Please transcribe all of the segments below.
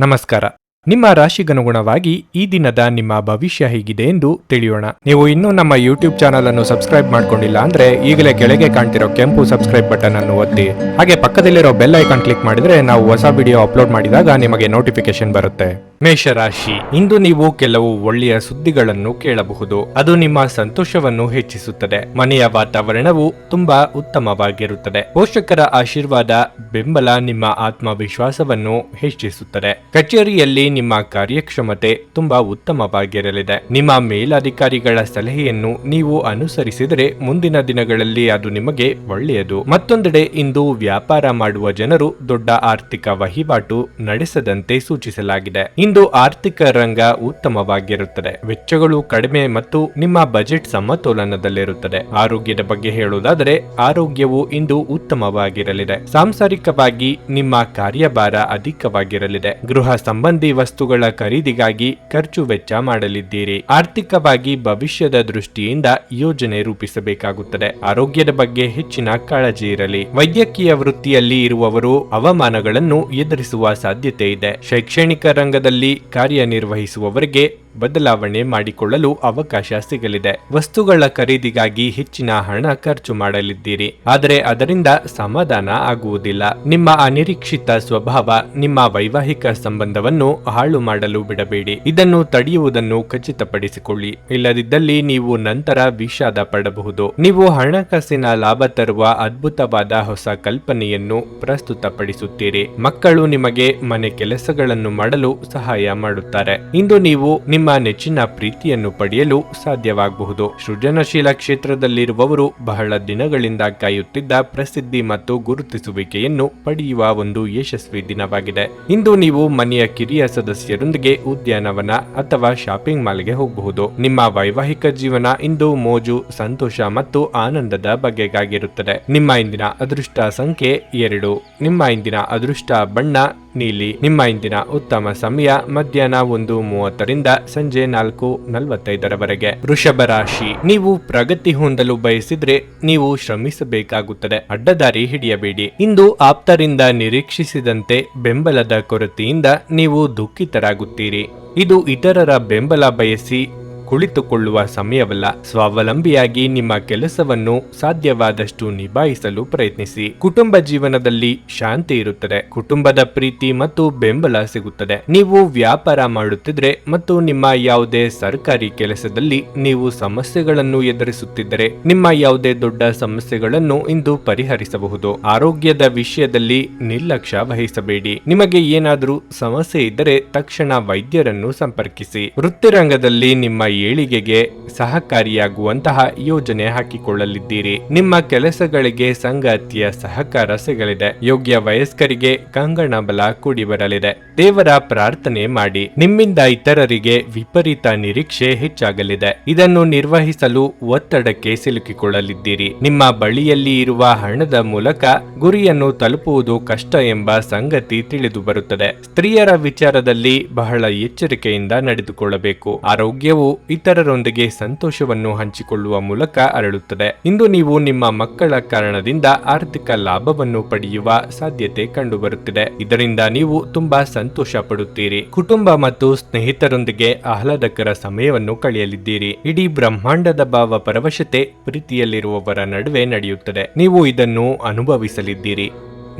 ನಮಸ್ಕಾರ. ನಿಮ್ಮ ರಾಶಿಗನುಗುಣವಾಗಿ ಈ ದಿನದ ನಿಮ್ಮ ಭವಿಷ್ಯ ಹೇಗಿದೆ ಎಂದು ತಿಳಿಯೋಣ. ನೀವು ಇನ್ನೂ ನಮ್ಮ ಯೂಟ್ಯೂಬ್ ಚಾನಲ್ ಅನ್ನು ಸಬ್ಸ್ಕ್ರೈಬ್ ಮಾಡ್ಕೊಂಡಿಲ್ಲ ಅಂದ್ರೆ ಈಗಲೇ ಕೆಳಗೆ ಕಾಣ್ತಿರೋ ಕೆಂಪು ಸಬ್ಸ್ಕ್ರೈಬ್ ಬಟನ್ ಅನ್ನು ಒತ್ತಿ, ಹಾಗೆ ಪಕ್ಕದಲ್ಲಿರೋ ಬೆಲ್ ಐಕಾನ್ ಕ್ಲಿಕ್ ಮಾಡಿದ್ರೆ ನಾವು ಹೊಸ ವಿಡಿಯೋ ಅಪ್ಲೋಡ್ ಮಾಡಿದಾಗ ನಿಮಗೆ ನೋಟಿಫಿಕೇಶನ್ ಬರುತ್ತೆ. ಮೇಷರಾಶಿ, ಇಂದು ನೀವು ಕೆಲವು ಒಳ್ಳೆಯ ಸುದ್ದಿಗಳನ್ನು ಕೇಳಬಹುದು. ಅದು ನಿಮ್ಮ ಸಂತೋಷವನ್ನು ಹೆಚ್ಚಿಸುತ್ತದೆ. ಮನೆಯ ವಾತಾವರಣವು ತುಂಬಾ ಉತ್ತಮವಾಗಿರುತ್ತದೆ. ಪೋಷಕರ ಆಶೀರ್ವಾದ, ಬೆಂಬಲ ನಿಮ್ಮ ಆತ್ಮವಿಶ್ವಾಸವನ್ನು ಹೆಚ್ಚಿಸುತ್ತದೆ. ಕಚೇರಿಯಲ್ಲಿ ನಿಮ್ಮ ಕಾರ್ಯಕ್ಷಮತೆ ತುಂಬಾ ಉತ್ತಮವಾಗಿರಲಿದೆ. ನಿಮ್ಮ ಮೇಲಧಿಕಾರಿಗಳ ಸಲಹೆಯನ್ನು ನೀವು ಅನುಸರಿಸಿದರೆ ಮುಂದಿನ ದಿನಗಳಲ್ಲಿ ಅದು ನಿಮಗೆ ಒಳ್ಳೆಯದು. ಮತ್ತೊಂದೆಡೆ ಇಂದು ವ್ಯಾಪಾರ ಮಾಡುವ ಜನರು ದೊಡ್ಡ ಆರ್ಥಿಕ ವಹಿವಾಟು ನಡೆಸದಂತೆ ಸೂಚಿಸಲಾಗಿದೆ. ಇಂದು ಆರ್ಥಿಕ ರಂಗ ಉತ್ತಮವಾಗಿರುತ್ತದೆ. ವೆಚ್ಚಗಳು ಕಡಿಮೆ ಮತ್ತು ನಿಮ್ಮ ಬಜೆಟ್ ಸಮತೋಲನದಲ್ಲಿರುತ್ತದೆ. ಆರೋಗ್ಯದ ಬಗ್ಗೆ ಹೇಳುವುದಾದರೆ ಆರೋಗ್ಯವು ಇಂದು ಉತ್ತಮವಾಗಿರಲಿದೆ. ಸಾಂಸಾರಿಕವಾಗಿ ನಿಮ್ಮ ಕಾರ್ಯಭಾರ ಅಧಿಕವಾಗಿರಲಿದೆ. ಗೃಹ ಸಂಬಂಧಿ ವಸ್ತುಗಳ ಖರೀದಿಗಾಗಿ ಖರ್ಚು ವೆಚ್ಚ ಮಾಡಲಿದ್ದೀರಿ. ಆರ್ಥಿಕವಾಗಿ ಭವಿಷ್ಯದ ದೃಷ್ಟಿಯಿಂದ ಯೋಜನೆ ರೂಪಿಸಬೇಕಾಗುತ್ತದೆ. ಆರೋಗ್ಯದ ಬಗ್ಗೆ ಹೆಚ್ಚಿನ ಕಾಳಜಿ ಇರಲಿ. ವೈದ್ಯಕೀಯ ವೃತ್ತಿಯಲ್ಲಿ ಇರುವವರು ಅವಮಾನಗಳನ್ನು ಎದುರಿಸುವ ಸಾಧ್ಯತೆ ಇದೆ. ಶೈಕ್ಷಣಿಕ ರಂಗದಲ್ಲಿ ಕಾರ್ಯನಿರ್ವಹಿಸುವವರಿಗೆ ಬದಲಾವಣೆ ಮಾಡಿಕೊಳ್ಳಲು ಅವಕಾಶ ಸಿಗಲಿದೆ. ವಸ್ತುಗಳ ಖರೀದಿಗಾಗಿ ಹೆಚ್ಚಿನ ಹಣ ಖರ್ಚು ಮಾಡಲಿದ್ದೀರಿ, ಆದರೆ ಅದರಿಂದ ಸಮಾಧಾನ ಆಗುವುದಿಲ್ಲ. ನಿಮ್ಮ ಅನಿರೀಕ್ಷಿತ ಸ್ವಭಾವ ನಿಮ್ಮ ವೈವಾಹಿಕ ಸಂಬಂಧವನ್ನು ಹಾಳು ಮಾಡಲು ಬಿಡಬೇಡಿ. ಇದನ್ನು ತಡೆಯುವುದನ್ನು ಖಚಿತಪಡಿಸಿಕೊಳ್ಳಿ. ಇಲ್ಲದಿದ್ದಲ್ಲಿ ನೀವು ನಂತರ ವಿಷಾದ ಪಡಬಹುದು. ನೀವು ಹಣಕಾಸಿನ ಲಾಭ ತರುವ ಅದ್ಭುತವಾದ ಹೊಸ ಕಲ್ಪನೆಯನ್ನು ಪ್ರಸ್ತುತಪಡಿಸುತ್ತೀರಿ. ಮಕ್ಕಳು ನಿಮಗೆ ಮನೆ ಕೆಲಸಗಳನ್ನು ಮಾಡಲು ಸಹಾಯ ಮಾಡುತ್ತಾರೆ. ಇಂದು ನೀವು ನಿಮ್ಮ ನೆಚ್ಚಿನ ಪ್ರೀತಿಯನ್ನು ಪಡೆಯಲು ಸಾಧ್ಯವಾಗಬಹುದು. ಸೃಜನಶೀಲ ಕ್ಷೇತ್ರದಲ್ಲಿರುವವರು ಬಹಳ ದಿನಗಳಿಂದ ಕಾಯುತ್ತಿದ್ದ ಪ್ರಸಿದ್ಧಿ ಮತ್ತು ಗುರುತಿಸುವಿಕೆಯನ್ನು ಪಡೆಯುವ ಒಂದು ಯಶಸ್ವಿ ದಿನವಾಗಿದೆ. ಇಂದು ನೀವು ಮನೆಯ ಕಿರಿಯ ಸದಸ್ಯರೊಂದಿಗೆ ಉದ್ಯಾನವನ ಅಥವಾ ಶಾಪಿಂಗ್ ಮಾಲ್ಗೆ ಹೋಗಬಹುದು. ನಿಮ್ಮ ವೈವಾಹಿಕ ಜೀವನ ಇಂದು ಮೋಜು, ಸಂತೋಷ ಮತ್ತು ಆನಂದದ ಬಗೆಗಾಗಿರುತ್ತದೆ. ನಿಮ್ಮ ಇಂದಿನ ಅದೃಷ್ಟ ಸಂಖ್ಯೆ 2. ನಿಮ್ಮ ಇಂದಿನ ಅದೃಷ್ಟ ಬಣ್ಣ ನೀಲಿ. ನಿಮ್ಮ ಇಂದಿನ ಉತ್ತಮ ಸಮಯ ಮಧ್ಯಾಹ್ನ 1:30 ಸಂಜೆ 4:45 ವೃಷಭ ರಾಶಿ, ನೀವು ಪ್ರಗತಿ ಹೊಂದಲು ಬಯಸಿದ್ರೆ ನೀವು ಶ್ರಮಿಸಬೇಕಾಗುತ್ತದೆ. ಅಡ್ಡದಾರಿ ಹಿಡಿಯಬೇಡಿ. ಇಂದು ಆಪ್ತರಿಂದ ನಿರೀಕ್ಷಿಸಿದಂತೆ ಬೆಂಬಲದ ಕೊರತೆಯಿಂದ ನೀವು ದುಃಖಿತರಾಗುತ್ತೀರಿ. ಇದು ಇತರರ ಬೆಂಬಲ ಬಯಸಿ ಕುಳಿತುಕೊಳ್ಳುವ ಸಮಯವಲ್ಲ. ಸ್ವಾವಲಂಬಿಯಾಗಿ ನಿಮ್ಮ ಕೆಲಸವನ್ನು ಸಾಧ್ಯವಾದಷ್ಟು ನಿಭಾಯಿಸಲು ಪ್ರಯತ್ನಿಸಿ. ಕುಟುಂಬ ಜೀವನದಲ್ಲಿ ಶಾಂತಿ ಇರುತ್ತದೆ. ಕುಟುಂಬದ ಪ್ರೀತಿ ಮತ್ತು ಬೆಂಬಲ ಸಿಗುತ್ತದೆ. ನೀವು ವ್ಯಾಪಾರ ಮಾಡುತ್ತಿದ್ರೆ ಮತ್ತು ನಿಮ್ಮ ಯಾವುದೇ ಸರ್ಕಾರಿ ಕೆಲಸದಲ್ಲಿ ನೀವು ಸಮಸ್ಯೆಗಳನ್ನು ಎದುರಿಸುತ್ತಿದ್ದರೆ ನಿಮ್ಮ ಯಾವುದೇ ದೊಡ್ಡ ಸಮಸ್ಯೆಗಳನ್ನು ಇಂದು ಪರಿಹರಿಸಬಹುದು. ಆರೋಗ್ಯದ ವಿಷಯದಲ್ಲಿ ನಿರ್ಲಕ್ಷ್ಯ ವಹಿಸಬೇಡಿ. ನಿಮಗೆ ಏನಾದರೂ ಸಮಸ್ಯೆ ಇದ್ದರೆ ತಕ್ಷಣ ವೈದ್ಯರನ್ನು ಸಂಪರ್ಕಿಸಿ. ವೃತ್ತಿರಂಗದಲ್ಲಿ ನಿಮ್ಮ ಏಳಿಗೆಗೆ ಸಹಕಾರಿಯಾಗುವಂತಹ ಯೋಜನೆ ಹಾಕಿಕೊಳ್ಳಲಿದ್ದೀರಿ. ನಿಮ್ಮ ಕೆಲಸಗಳಿಗೆ ಸಂಗಾತಿಯ ಸಹಕಾರ ಸಿಗಲಿದೆ. ಯೋಗ್ಯ ವಯಸ್ಕರಿಗೆ ಕಂಗಣ ಬಲ ಕೂಡಿ ಬರಲಿದೆ. ದೇವರ ಪ್ರಾರ್ಥನೆ ಮಾಡಿ. ನಿಮ್ಮಿಂದ ಇತರರಿಗೆ ವಿಪರೀತ ನಿರೀಕ್ಷೆ ಹೆಚ್ಚಾಗಲಿದೆ. ಇದನ್ನು ನಿರ್ವಹಿಸಲು ಒತ್ತಡಕ್ಕೆ ಸಿಲುಕಿಕೊಳ್ಳಲಿದ್ದೀರಿ. ನಿಮ್ಮ ಬಳಿಯಲ್ಲಿ ಇರುವ ಹಣದ ಮೂಲಕ ಗುರಿಯನ್ನು ತಲುಪುವುದು ಕಷ್ಟ ಎಂಬ ಸಂಗತಿ ತಿಳಿದು ಬರುತ್ತದೆ. ಸ್ತ್ರೀಯರ ವಿಚಾರದಲ್ಲಿ ಬಹಳ ಎಚ್ಚರಿಕೆಯಿಂದ ನಡೆದುಕೊಳ್ಳಬೇಕು. ಆರೋಗ್ಯವು ಇತರರೊಂದಿಗೆ ಸಂತೋಷವನ್ನು ಹಂಚಿಕೊಳ್ಳುವ ಮೂಲಕ ಅರಳುತ್ತದೆ. ಇಂದು ನೀವು ನಿಮ್ಮ ಮಕ್ಕಳ ಕಾರಣದಿಂದ ಆರ್ಥಿಕ ಲಾಭವನ್ನು ಪಡೆಯುವ ಸಾಧ್ಯತೆ ಕಂಡುಬರುತ್ತಿದೆ. ಇದರಿಂದ ನೀವು ತುಂಬಾ ಸಂತೋಷ ಪಡುತ್ತೀರಿ. ಕುಟುಂಬ ಮತ್ತು ಸ್ನೇಹಿತರೊಂದಿಗೆ ಆಹ್ಲಾದಕರ ಸಮಯವನ್ನು ಕಳೆಯಲಿದ್ದೀರಿ. ಇಡೀ ಬ್ರಹ್ಮಾಂಡದ ಭಾವ ಪರವಶತೆ ಪ್ರೀತಿಯಲ್ಲಿರುವವರ ನಡುವೆ ನಡೆಯುತ್ತದೆ. ನೀವು ಇದನ್ನು ಅನುಭವಿಸಲಿದ್ದೀರಿ.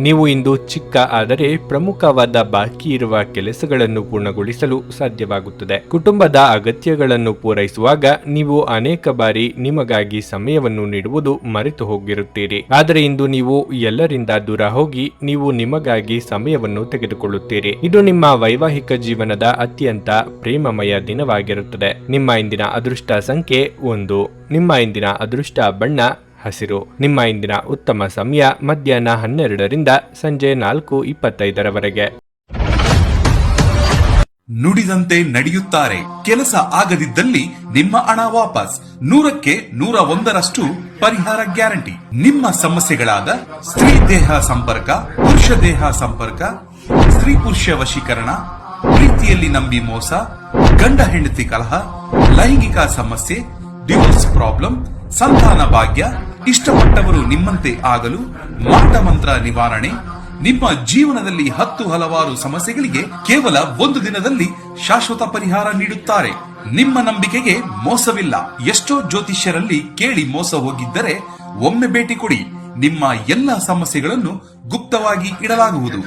ನೀವು ಇಂದು ಚಿಕ್ಕ ಆದರೆ ಪ್ರಮುಖವಾದ ಬಾಕಿ ಇರುವ ಕೆಲಸಗಳನ್ನು ಪೂರ್ಣಗೊಳಿಸಲು ಸಾಧ್ಯವಾಗುತ್ತದೆ. ಕುಟುಂಬದ ಅಗತ್ಯಗಳನ್ನು ಪೂರೈಸುವಾಗ ನೀವು ಅನೇಕ ಬಾರಿ ನಿಮಗಾಗಿ ಸಮಯವನ್ನು ನೀಡುವುದು ಮರೆತು ಹೋಗಿರುತ್ತೀರಿ. ಆದರೆ ಇಂದು ನೀವು ಎಲ್ಲರಿಂದ ದೂರ ಹೋಗಿ ನೀವು ನಿಮಗಾಗಿ ಸಮಯವನ್ನು ತೆಗೆದುಕೊಳ್ಳುತ್ತೀರಿ. ಇದು ನಿಮ್ಮ ವೈವಾಹಿಕ ಜೀವನದ ಅತ್ಯಂತ ಪ್ರೇಮಮಯ ದಿನವಾಗಿರುತ್ತದೆ. ನಿಮ್ಮ ಇಂದಿನ ಅದೃಷ್ಟ ಸಂಖ್ಯೆ 1. ನಿಮ್ಮ ಇಂದಿನ ಅದೃಷ್ಟ ಬಣ್ಣ ಹಸಿರು. ನಿಮ್ಮ ಇಂದಿನ ಉತ್ತಮ ಸಮಯ ಮಧ್ಯಾಹ್ನ 12 ಸಂಜೆ 4:25 ನುಡಿದಂತೆ ನಡೆಯುತ್ತಾರೆ. ಕೆಲಸ ಆಗದಿದ್ದಲ್ಲಿ ನಿಮ್ಮ ಹಣ ವಾಪಸ್. 100ಕ್ಕೆ 101ರಷ್ಟು ಪರಿಹಾರ ಗ್ಯಾರಂಟಿ. ನಿಮ್ಮ ಸಮಸ್ಯೆಗಳಾದ ಸ್ತ್ರೀ ದೇಹ ಸಂಪರ್ಕ, ಪುರುಷ ದೇಹ ಸಂಪರ್ಕ, ಸ್ತ್ರೀ ಪುರುಷ ವಶೀಕರಣ, ಪ್ರೀತಿಯಲ್ಲಿ ನಂಬಿ ಮೋಸ, ಗಂಡ ಹೆಂಡತಿ ಕಲಹ, ಲೈಂಗಿಕ ಸಮಸ್ಯೆ, ಡಿವೋರ್ಸ್ ಪ್ರಾಬ್ಲಮ್, ಸಂತಾನ ಭಾಗ್ಯ, ಇಷ್ಟಪಟ್ಟವರು ನಿಮ್ಮಂತೆ ಆಗಲು ಮಾಟ ಮಂತ್ರ ನಿವಾರಣೆ, ನಿಮ್ಮ ಜೀವನದಲ್ಲಿ ಹಲವಾರು ಸಮಸ್ಯೆಗಳಿಗೆ ಕೇವಲ ಒಂದು ದಿನದಲ್ಲಿ ಶಾಶ್ವತ ಪರಿಹಾರ ನೀಡುತ್ತಾರೆ. ನಿಮ್ಮ ನಂಬಿಕೆಗೆ ಮೋಸವಿಲ್ಲ. ಎಷ್ಟೋ ಜ್ಯೋತಿಷ್ಯರಲ್ಲಿ ಕೇಳಿ ಮೋಸ ಹೋಗಿದ್ದರೆ ಒಮ್ಮೆ ಭೇಟಿ ಕೊಡಿ. ನಿಮ್ಮ ಎಲ್ಲ ಸಮಸ್ಯೆಗಳನ್ನು ಗುಪ್ತವಾಗಿ ಇಡಲಾಗುವುದು.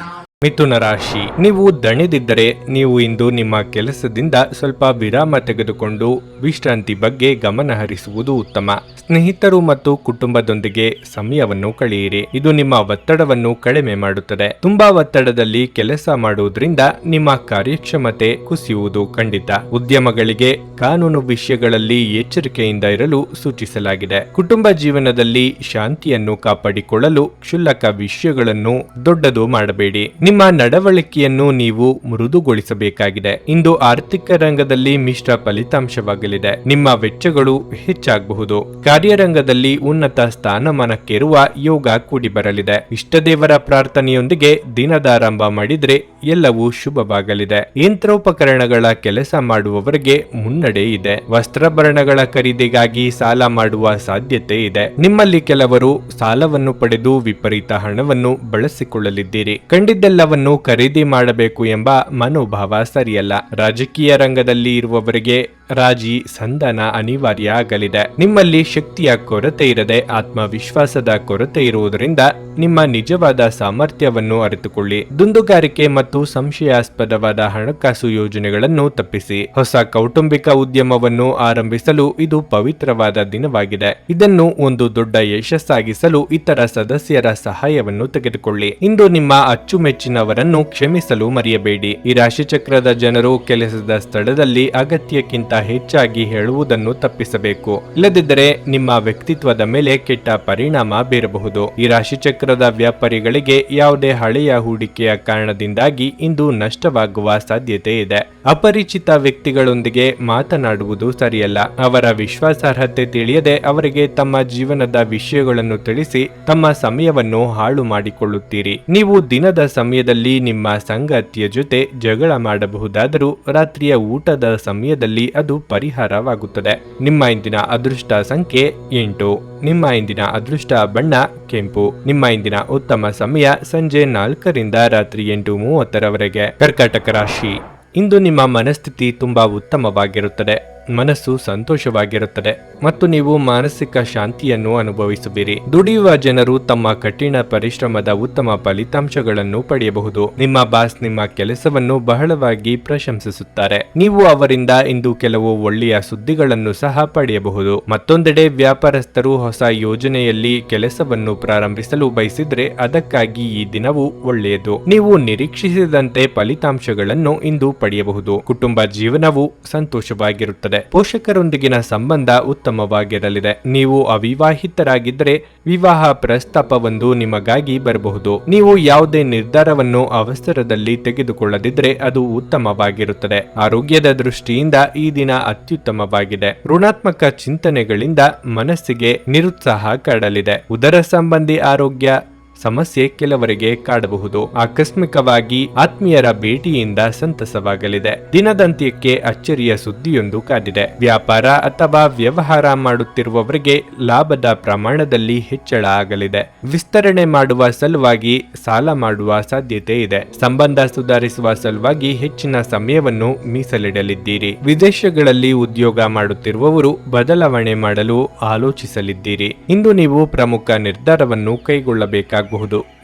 ಮಿಥುನ ರಾಶಿ, ನೀವು ದಣಿದಿದ್ದರೆ ನೀವು ಇಂದು ನಿಮ್ಮ ಕೆಲಸದಿಂದ ಸ್ವಲ್ಪ ವಿರಾಮ ತೆಗೆದುಕೊಂಡು ವಿಶ್ರಾಂತಿ ಬಗ್ಗೆ ಗಮನ ಹರಿಸುವುದು ಉತ್ತಮ. ಸ್ನೇಹಿತರು ಮತ್ತು ಕುಟುಂಬದೊಂದಿಗೆ ಸಮಯವನ್ನು ಕಳೆಯಿರಿ. ಇದು ನಿಮ್ಮ ಒತ್ತಡವನ್ನು ಕಡಿಮೆ ಮಾಡುತ್ತದೆ. ತುಂಬಾ ಒತ್ತಡದಲ್ಲಿ ಕೆಲಸ ಮಾಡುವುದರಿಂದ ನಿಮ್ಮ ಕಾರ್ಯಕ್ಷಮತೆ ಕುಸಿಯುವುದು ಖಂಡಿತ. ಉದ್ಯಮಗಳಿಗೆ ಕಾನೂನು ವಿಷಯಗಳಲ್ಲಿ ಎಚ್ಚರಿಕೆಯಿಂದ ಇರಲು ಸೂಚಿಸಲಾಗಿದೆ. ಕುಟುಂಬ ಜೀವನದಲ್ಲಿ ಶಾಂತಿಯನ್ನು ಕಾಪಾಡಿಕೊಳ್ಳಲು ಕ್ಷುಲ್ಲಕ ವಿಷಯಗಳನ್ನು ದೊಡ್ಡದು ಮಾಡಬೇಡಿ. ನಿಮ್ಮ ನಡವಳಿಕೆಯನ್ನು ನೀವು ಮೃದುಗೊಳಿಸಬೇಕಾಗಿದೆ. ಇಂದು ಆರ್ಥಿಕ ರಂಗದಲ್ಲಿ ಮಿಶ್ರ ಫಲಿತಾಂಶವಾಗಲಿದೆ. ನಿಮ್ಮ ವೆಚ್ಚಗಳು ಹೆಚ್ಚಾಗಬಹುದು. ಕಾರ್ಯರಂಗದಲ್ಲಿ ಉನ್ನತ ಸ್ಥಾನಮಾನಕ್ಕೇರುವ ಯೋಗ ಕೂಡಿ ಬರಲಿದೆ. ಇಷ್ಟದೇವರ ಪ್ರಾರ್ಥನೆಯೊಂದಿಗೆ ದಿನದಾರಂಭ ಮಾಡಿದ್ರೆ ಎಲ್ಲವೂ ಶುಭವಾಗಲಿದೆ. ಯಂತ್ರೋಪಕರಣಗಳ ಕೆಲಸ ಮಾಡುವವರಿಗೆ ಮುನ್ನಡೆ ಇದೆ. ವಸ್ತ್ರಾಭರಣಗಳ ಖರೀದಿಗಾಗಿ ಸಾಲ ಮಾಡುವ ಸಾಧ್ಯತೆ ಇದೆ. ನಿಮ್ಮಲ್ಲಿ ಕೆಲವರು ಸಾಲವನ್ನು ಪಡೆದು ವಿಪರೀತ ಹಣವನ್ನು ಬಳಸಿಕೊಳ್ಳಲಿದ್ದೀರಿ. ಕಂಡಿದ್ದೆಲ್ಲವನ್ನು ಖರೀದಿ ಮಾಡಬೇಕು ಎಂಬ ಮನೋಭಾವ ಸರಿಯಲ್ಲ. ರಾಜಕೀಯ ರಂಗದಲ್ಲಿ ಇರುವವರಿಗೆ ರಾಜಿ ಸಂಧಾನ ಅನಿವಾರ್ಯ ಆಗಲಿದೆ. ನಿಮ್ಮಲ್ಲಿ ಶಕ್ತಿಯ ಕೊರತೆ ಇರದೆ ಆತ್ಮವಿಶ್ವಾಸದ ಕೊರತೆ ಇರುವುದರಿಂದ ನಿಮ್ಮ ನಿಜವಾದ ಸಾಮರ್ಥ್ಯವನ್ನು ಅರಿತುಕೊಳ್ಳಿ. ದುಂದುಗಾರಿಕೆ ಮತ್ತು ಸಂಶಯಾಸ್ಪದವಾದ ಹಣಕಾಸು ಯೋಜನೆಗಳನ್ನು ತಪ್ಪಿಸಿ. ಹೊಸ ಕೌಟುಂಬಿಕ ಉದ್ಯಮವನ್ನು ಆರಂಭಿಸಲು ಇದು ಪವಿತ್ರವಾದ ದಿನವಾಗಿದೆ. ಇದನ್ನು ಒಂದು ದೊಡ್ಡ ಯಶಸ್ಸಾಗಿಸಲು ಇತರ ಸದಸ್ಯರ ಸಹಾಯವನ್ನು ತೆಗೆದುಕೊಳ್ಳಿ. ಇಂದು ನಿಮ್ಮ ಅಚ್ಚುಮೆಚ್ಚಿನವರನ್ನು ಕ್ಷಮಿಸಲು ಮರೆಯಬೇಡಿ. ಈ ರಾಶಿಚಕ್ರದ ಜನರು ಕೆಲಸದ ಸ್ಥಳದಲ್ಲಿ ಅಗತ್ಯಕ್ಕಿಂತ ಹೆಚ್ಚಾಗಿ ಹೇಳುವುದನ್ನು ತಪ್ಪಿಸಬೇಕು. ಇಲ್ಲದಿದ್ದರೆ ನಿಮ್ಮ ವ್ಯಕ್ತಿತ್ವದ ಮೇಲೆ ಕೆಟ್ಟ ಪರಿಣಾಮ ಬೀರಬಹುದು. ಈ ರಾಶಿಚಕ್ರದ ವ್ಯಾಪಾರಿಗಳಿಗೆ ಯಾವುದೇ ಹಳೆಯ ಹೂಡಿಕೆಯ ಕಾರಣದಿಂದಾಗಿ ಇಂದು ನಷ್ಟವಾಗುವ ಸಾಧ್ಯತೆ ಇದೆ. ಅಪರಿಚಿತ ವ್ಯಕ್ತಿಗಳೊಂದಿಗೆ ಮಾತನಾಡುವುದು ಸರಿಯಲ್ಲ. ಅವರ ವಿಶ್ವಾಸಾರ್ಹತೆ ತಿಳಿಯದೆ ಅವರಿಗೆ ತಮ್ಮ ಜೀವನದ ವಿಷಯಗಳನ್ನು ತಿಳಿಸಿ ತಮ್ಮ ಸಮಯವನ್ನು ಹಾಳು ಮಾಡಿಕೊಳ್ಳುತ್ತೀರಿ. ನೀವು ದಿನದ ಸಮಯದಲ್ಲಿ ನಿಮ್ಮ ಸಂಗಾತಿಯ ಜೊತೆ ಜಗಳ ಮಾಡಬಹುದಾದರೂ ರಾತ್ರಿಯ ಊಟದ ಸಮಯದಲ್ಲಿ ಅದು ಪರಿಹಾರವಾಗುತ್ತದೆ. ನಿಮ್ಮ ಇಂದಿನ ಅದೃಷ್ಟ ಸಂಖ್ಯೆ 8. ನಿಮ್ಮ ಇಂದಿನ ಅದೃಷ್ಟ ಬಣ್ಣ ಕೆಂಪು. ನಿಮ್ಮ ಇಂದಿನ ಉತ್ತಮ ಸಮಯ ಸಂಜೆ 4 ರಿಂದ ರಾತ್ರಿ 8:30 ಕರ್ಕಾಟಕ ರಾಶಿ, ಇಂದು ನಿಮ್ಮ ಮನಸ್ಥಿತಿ ತುಂಬಾ ಉತ್ತಮವಾಗಿರುತ್ತದೆ. ಮನಸ್ಸು ಸಂತೋಷವಾಗಿರುತ್ತದೆ ಮತ್ತು ನೀವು ಮಾನಸಿಕ ಶಾಂತಿಯನ್ನು ಅನುಭವಿಸುವಿರಿ. ದುಡಿಯುವ ಜನರು ತಮ್ಮ ಕಠಿಣ ಪರಿಶ್ರಮದ ಉತ್ತಮ ಫಲಿತಾಂಶಗಳನ್ನು ಪಡೆಯಬಹುದು. ನಿಮ್ಮ ಬಾಸ್ ನಿಮ್ಮ ಕೆಲಸವನ್ನು ಬಹಳವಾಗಿ ಪ್ರಶಂಸಿಸುತ್ತಾರೆ. ನೀವು ಅವರಿಂದ ಇಂದು ಕೆಲವು ಒಳ್ಳೆಯ ಸುದ್ದಿಗಳನ್ನು ಸಹ ಪಡೆಯಬಹುದು. ಮತ್ತೊಂದೆಡೆ ವ್ಯಾಪಾರಸ್ಥರು ಹೊಸ ಯೋಜನೆಯಲ್ಲಿ ಕೆಲಸವನ್ನು ಪ್ರಾರಂಭಿಸಲು ಬಯಸಿದ್ರೆ ಅದಕ್ಕಾಗಿ ಈ ದಿನವು ಒಳ್ಳೆಯದು. ನೀವು ನಿರೀಕ್ಷಿಸಿದಂತೆ ಫಲಿತಾಂಶಗಳನ್ನು ಇಂದು ಪಡೆಯಬಹುದು. ಕುಟುಂಬ ಜೀವನವು ಸಂತೋಷವಾಗಿರುತ್ತದೆ. ಪೋಷಕರೊಂದಿಗಿನ ಸಂಬಂಧ ಉತ್ತಮವಾಗಿರಲಿದೆ. ನೀವು ಅವಿವಾಹಿತರಾಗಿದ್ದರೆ ವಿವಾಹ ಪ್ರಸ್ತಾಪವೊಂದು ನಿಮಗಾಗಿ ಬರಬಹುದು. ನೀವು ಯಾವುದೇ ನಿರ್ಧಾರವನ್ನು ಅವಸರದಲ್ಲಿ ತೆಗೆದುಕೊಳ್ಳದಿದ್ದರೆ ಅದು ಉತ್ತಮವಾಗಿರುತ್ತದೆ. ಆರೋಗ್ಯದ ದೃಷ್ಟಿಯಿಂದ ಈ ದಿನ ಅತ್ಯುತ್ತಮವಾಗಿದೆ. ಋಣಾತ್ಮಕ ಚಿಂತನೆಗಳಿಂದ ಮನಸ್ಸಿಗೆ ನಿರುತ್ಸಾಹ ಕಾಡಲಿದೆ. ಉದರ ಸಂಬಂಧಿ ಆರೋಗ್ಯ ಸಮಸ್ಯೆ ಕೆಲವರಿಗೆ ಕಾಡಬಹುದು. ಆಕಸ್ಮಿಕವಾಗಿ ಆತ್ಮೀಯರ ಭೇಟಿಯಿಂದ ಸಂತಸವಾಗಲಿದೆ. ದಿನದಂತ್ಯಕ್ಕೆ ಅಚ್ಚರಿಯ ಸುದ್ದಿಯೊಂದು ಕಾದಿದೆ. ವ್ಯಾಪಾರ ಅಥವಾ ವ್ಯವಹಾರ ಮಾಡುತ್ತಿರುವವರಿಗೆ ಲಾಭದ ಪ್ರಮಾಣದಲ್ಲಿ ಹೆಚ್ಚಳ ಆಗಲಿದೆ. ವಿಸ್ತರಣೆ ಮಾಡುವ ಸಲುವಾಗಿ ಸಾಲ ಮಾಡುವ ಸಾಧ್ಯತೆ ಇದೆ. ಸಂಬಂಧ ಸುಧಾರಿಸುವ ಸಲುವಾಗಿ ಹೆಚ್ಚಿನ ಸಮಯವನ್ನು ಮೀಸಲಿಡಲಿದ್ದೀರಿ. ವಿದೇಶಗಳಲ್ಲಿ ಉದ್ಯೋಗ ಮಾಡುತ್ತಿರುವವರು ಬದಲಾವಣೆ ಮಾಡಲು ಆಲೋಚಿಸಲಿದ್ದೀರಿ. ಇಂದು ನೀವು ಪ್ರಮುಖ ನಿರ್ಧಾರವನ್ನು ಕೈಗೊಳ್ಳಬೇಕಾಗಬಹುದು.